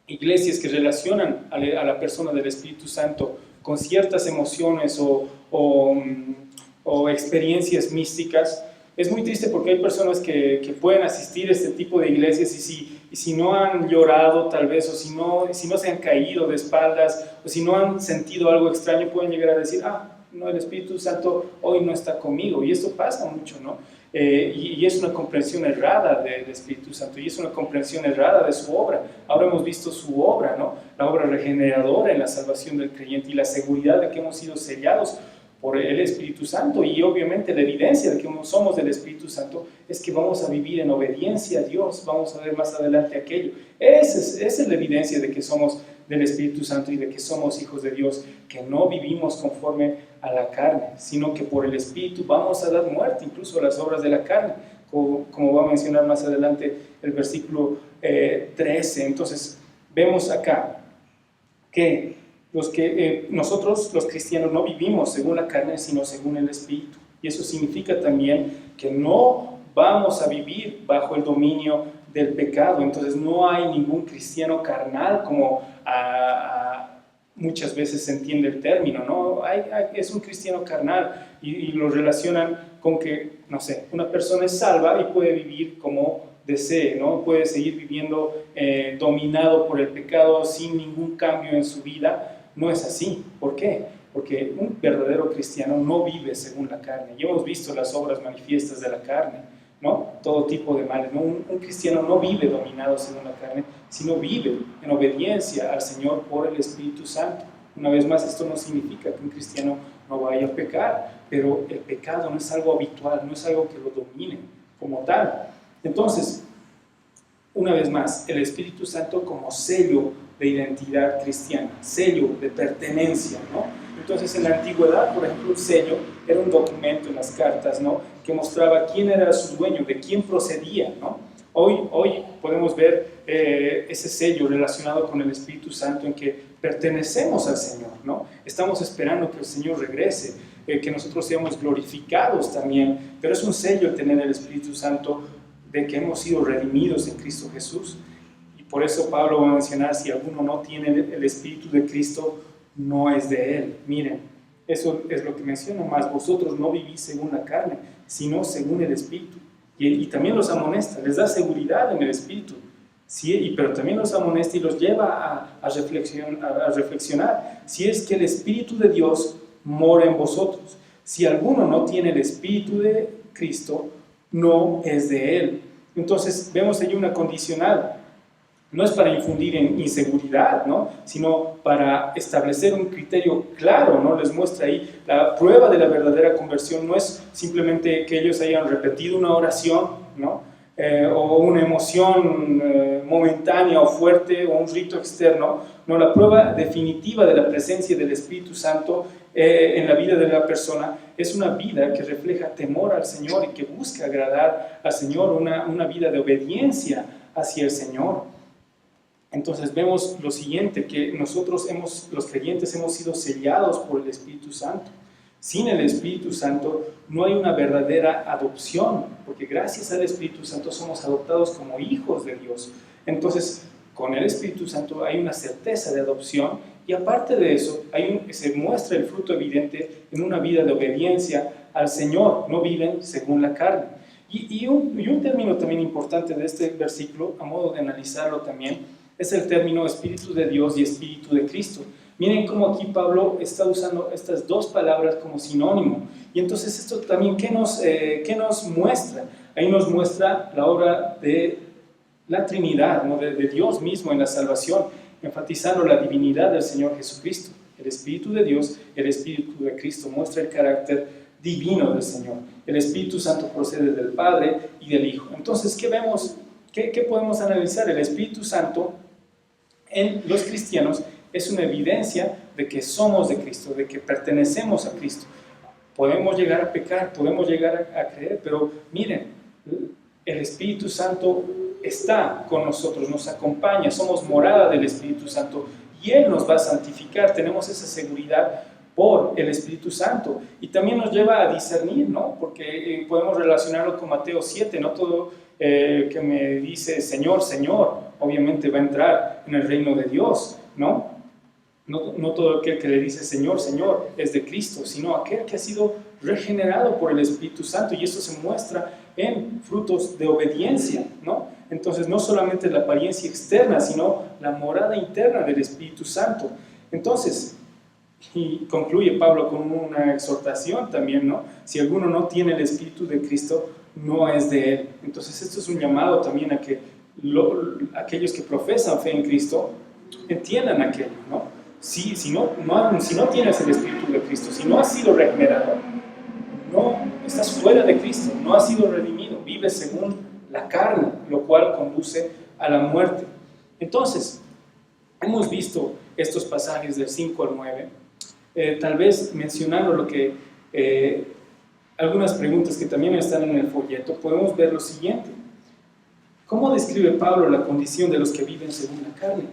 S1: iglesias que relacionan a la persona del Espíritu Santo con ciertas emociones o experiencias místicas, es muy triste porque hay personas que pueden asistir a este tipo de iglesias y si no han llorado tal vez, o si no se han caído de espaldas, o si no han sentido algo extraño, pueden llegar a decir, no, el Espíritu Santo hoy no está conmigo. Y esto pasa mucho, ¿no? Y es una comprensión errada del Espíritu Santo, y es una comprensión errada de su obra. Ahora hemos visto su obra, ¿no? La obra regeneradora en la salvación del creyente y la seguridad de que hemos sido sellados por el Espíritu Santo, y obviamente la evidencia de que somos del Espíritu Santo es que vamos a vivir en obediencia a Dios. Vamos a ver más adelante aquello. Esa es la evidencia de que somos del Espíritu Santo y de que somos hijos de Dios, que no vivimos conforme a la carne, sino que por el Espíritu vamos a dar muerte incluso a las obras de la carne, como va a mencionar más adelante el versículo 13. Entonces vemos acá que nosotros los cristianos no vivimos según la carne, sino según el Espíritu. Y eso significa también que no vamos a vivir bajo el dominio del pecado. Entonces no hay ningún cristiano carnal, como muchas veces se entiende el término, ¿no? Es un cristiano carnal, y lo relacionan con que, no sé, una persona es salva y puede vivir como desee, ¿no? Puede seguir viviendo dominado por el pecado sin ningún cambio en su vida. No es así. ¿Por qué? Porque un verdadero cristiano no vive según la carne. Ya hemos visto las obras manifiestas de la carne, ¿no? Todo tipo de males, ¿no? Un cristiano no vive dominado según la carne, sino vive en obediencia al Señor por el Espíritu Santo. Una vez más, esto no significa que un cristiano no vaya a pecar, pero el pecado no es algo habitual, no es algo que lo domine como tal. Entonces, una vez más, el Espíritu Santo como sello de identidad cristiana, sello de pertenencia, ¿no? Entonces, en la antigüedad, por ejemplo, un sello era un documento en las cartas, ¿no? Que mostraba quién era su dueño, de quién procedía, ¿no? Hoy podemos ver ese sello relacionado con el Espíritu Santo, en que pertenecemos al Señor, ¿no? Estamos esperando que el Señor regrese, que nosotros seamos glorificados también, pero es un sello tener el Espíritu Santo de que hemos sido redimidos en Cristo Jesús. Y por eso Pablo va a mencionar: si alguno no tiene el Espíritu de Cristo, no es de él. Miren, eso es lo que menciona más: vosotros no vivís según la carne, sino según el Espíritu. Y también los amonesta, les da seguridad en el Espíritu, ¿sí? Pero también los amonesta y los lleva a reflexionar si es que el Espíritu de Dios mora en vosotros. Si alguno no tiene el Espíritu de Cristo, no es de él. Entonces vemos ahí una condicional. No es para infundir en inseguridad, ¿no? Sino para establecer un criterio claro, ¿no? Les muestra ahí la prueba de la verdadera conversión. No es simplemente que ellos hayan repetido una oración, ¿no? O una emoción momentánea o fuerte, o un rito externo. No, la prueba definitiva de la presencia del Espíritu Santo en la vida de la persona es una vida que refleja temor al Señor y que busca agradar al Señor, una vida de obediencia hacia el Señor. Entonces vemos lo siguiente, que nosotros los creyentes hemos sido sellados por el Espíritu Santo. Sin el Espíritu Santo no hay una verdadera adopción, porque gracias al Espíritu Santo somos adoptados como hijos de Dios. Entonces, con el Espíritu Santo hay una certeza de adopción, y aparte de eso, se muestra el fruto evidente en una vida de obediencia al Señor. No viven según la carne. Y un término también importante de este versículo, a modo de analizarlo también, es el término Espíritu de Dios y Espíritu de Cristo. Miren cómo aquí Pablo está usando estas dos palabras como sinónimo. Y entonces esto también, ¿qué nos muestra? Ahí nos muestra la obra de la Trinidad, ¿no? de Dios mismo en la salvación, enfatizando la divinidad del Señor Jesucristo. El Espíritu de Dios, el Espíritu de Cristo, muestra el carácter divino del Señor. El Espíritu Santo procede del Padre y del Hijo. Entonces, ¿qué vemos? ¿Qué podemos analizar? El Espíritu Santo en los cristianos es una evidencia de que somos de Cristo, de que pertenecemos a Cristo. Podemos llegar a pecar, podemos llegar a creer, pero miren, el Espíritu Santo está con nosotros, nos acompaña, somos morada del Espíritu Santo, y Él nos va a santificar. Tenemos esa seguridad por el Espíritu Santo. Y también nos lleva a discernir, ¿no? Porque podemos relacionarlo con Mateo 7, no todo que me dice Señor, Señor, obviamente va a entrar en el reino de Dios, ¿no? No todo aquel que le dice Señor, Señor es de Cristo, sino aquel que ha sido regenerado por el Espíritu Santo, y eso se muestra en frutos de obediencia, ¿no? Entonces no solamente la apariencia externa, sino la morada interna del Espíritu Santo. Entonces, y concluye Pablo con una exhortación también, ¿no? Si alguno no tiene el Espíritu de Cristo, no es de él. Entonces esto es un llamado también a que aquellos que profesan fe en Cristo entiendan aquello, ¿no? Si no tienes el Espíritu de Cristo, si no has sido regenerado, no estás fuera de Cristo, no has sido redimido, vives según la carne, lo cual conduce a la muerte. Entonces, hemos visto estos pasajes del 5 al 9, tal vez mencionando lo que algunas preguntas que también están en el folleto, podemos ver lo siguiente. ¿Cómo describe Pablo la condición de los que viven según la carne?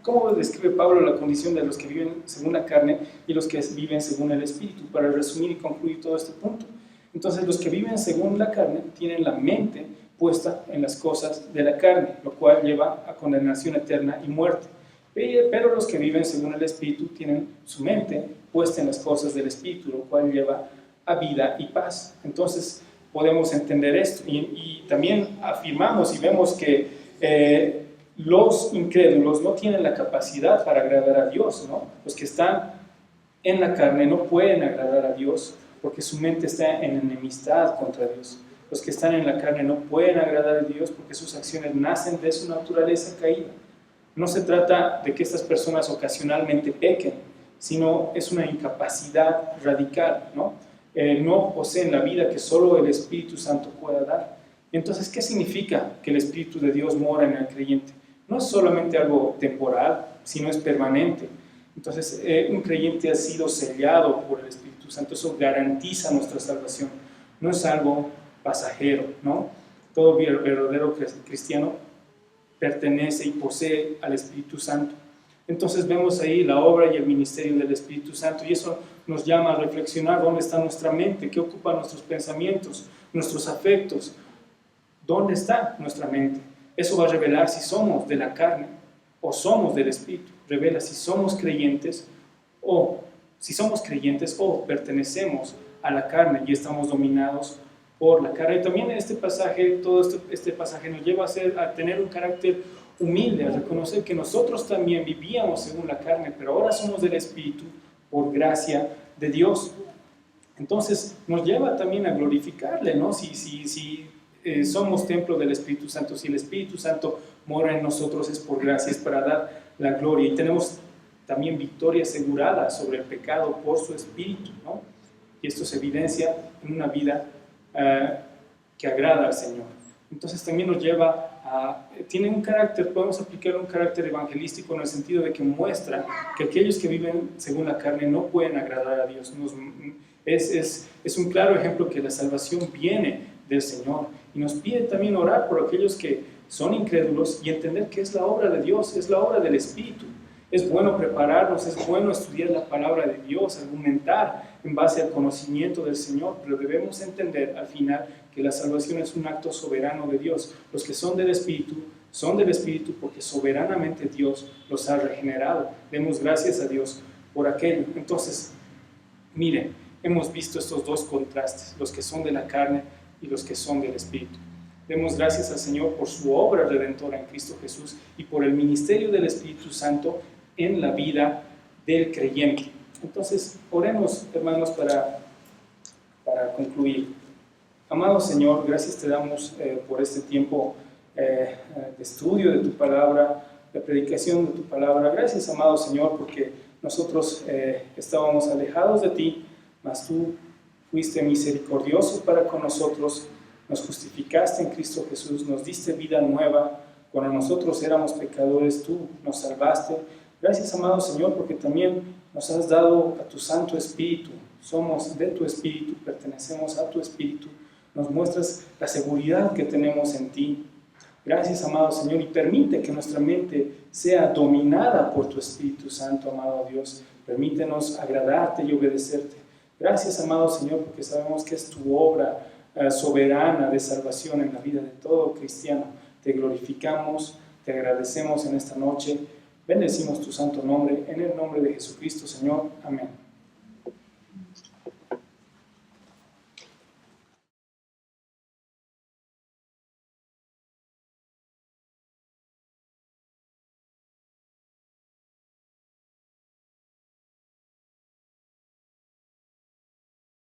S1: ¿Cómo describe Pablo la condición de los que viven según la carne y los que viven según el Espíritu? Para resumir y concluir todo este punto. Entonces, los que viven según la carne tienen la mente puesta en las cosas de la carne, lo cual lleva a condenación eterna y muerte. Pero los que viven según el Espíritu tienen su mente puesta en las cosas del Espíritu, lo cual lleva a vida y paz. Entonces, podemos entender esto y también afirmamos y vemos que los incrédulos no tienen la capacidad para agradar a Dios, ¿no? Los que están en la carne no pueden agradar a Dios porque su mente está en enemistad contra Dios. Los que están en la carne no pueden agradar a Dios porque sus acciones nacen de su naturaleza caída. No se trata de que estas personas ocasionalmente pequen, sino es una incapacidad radical, ¿no? No poseen la vida que solo el Espíritu Santo pueda dar. Entonces, ¿qué significa que el Espíritu de Dios mora en el creyente? No es solamente algo temporal, sino es permanente. Entonces, un creyente ha sido sellado por el Espíritu Santo, eso garantiza nuestra salvación. No es algo pasajero, ¿no? Todo verdadero cristiano pertenece y posee al Espíritu Santo. Entonces vemos ahí la obra y el ministerio del Espíritu Santo, y eso nos llama a reflexionar dónde está nuestra mente, qué ocupa nuestros pensamientos, nuestros afectos, dónde está nuestra mente. Eso va a revelar si somos de la carne o somos del Espíritu. Revela si somos creyentes o pertenecemos a la carne y estamos dominados por la carne. Y también en este pasaje, este pasaje nos lleva a tener un carácter humilde, a reconocer que nosotros también vivíamos según la carne, pero ahora somos del Espíritu por gracia de Dios. Entonces nos lleva también a glorificarle, ¿no? Si somos templo del Espíritu Santo, si el Espíritu Santo mora en nosotros, es por gracia, es para dar la gloria, y tenemos también victoria asegurada sobre el pecado por su Espíritu, ¿no? Y esto se evidencia en una vida que agrada al Señor. Entonces también nos lleva tiene un carácter, podemos aplicar un carácter evangelístico en el sentido de que muestra que aquellos que viven según la carne no pueden agradar a Dios. Es un claro ejemplo que la salvación viene del Señor, y nos pide también orar por aquellos que son incrédulos y entender que es la obra de Dios, es la obra del Espíritu. Es bueno prepararnos, es bueno estudiar la palabra de Dios, argumentar en base al conocimiento del Señor, pero debemos entender al final que la salvación es un acto soberano de Dios. Los que son del Espíritu porque soberanamente Dios los ha regenerado. Demos gracias a Dios por aquello. Entonces, miren, hemos visto estos dos contrastes, los que son de la carne y los que son del Espíritu. Demos gracias al Señor por su obra redentora en Cristo Jesús y por el ministerio del Espíritu Santo en la vida del creyente. Entonces, oremos, hermanos, para concluir. Amado Señor, gracias te damos por este tiempo de estudio de tu palabra, de predicación de tu palabra. Gracias, amado Señor, porque nosotros estábamos alejados de ti, mas tú fuiste misericordioso para con nosotros, nos justificaste en Cristo Jesús, nos diste vida nueva. Cuando nosotros éramos pecadores, tú nos salvaste. Gracias, amado Señor, porque también nos has dado a tu Santo Espíritu. Somos de tu Espíritu, pertenecemos a tu Espíritu. Nos muestras la seguridad que tenemos en ti. Gracias, amado Señor, y permite que nuestra mente sea dominada por tu Espíritu Santo, amado Dios. Permítenos agradarte y obedecerte. Gracias, amado Señor, porque sabemos que es tu obra soberana de salvación en la vida de todo cristiano. Te glorificamos, te agradecemos en esta noche. Bendecimos tu santo nombre, en el nombre de Jesucristo, Señor. Amén.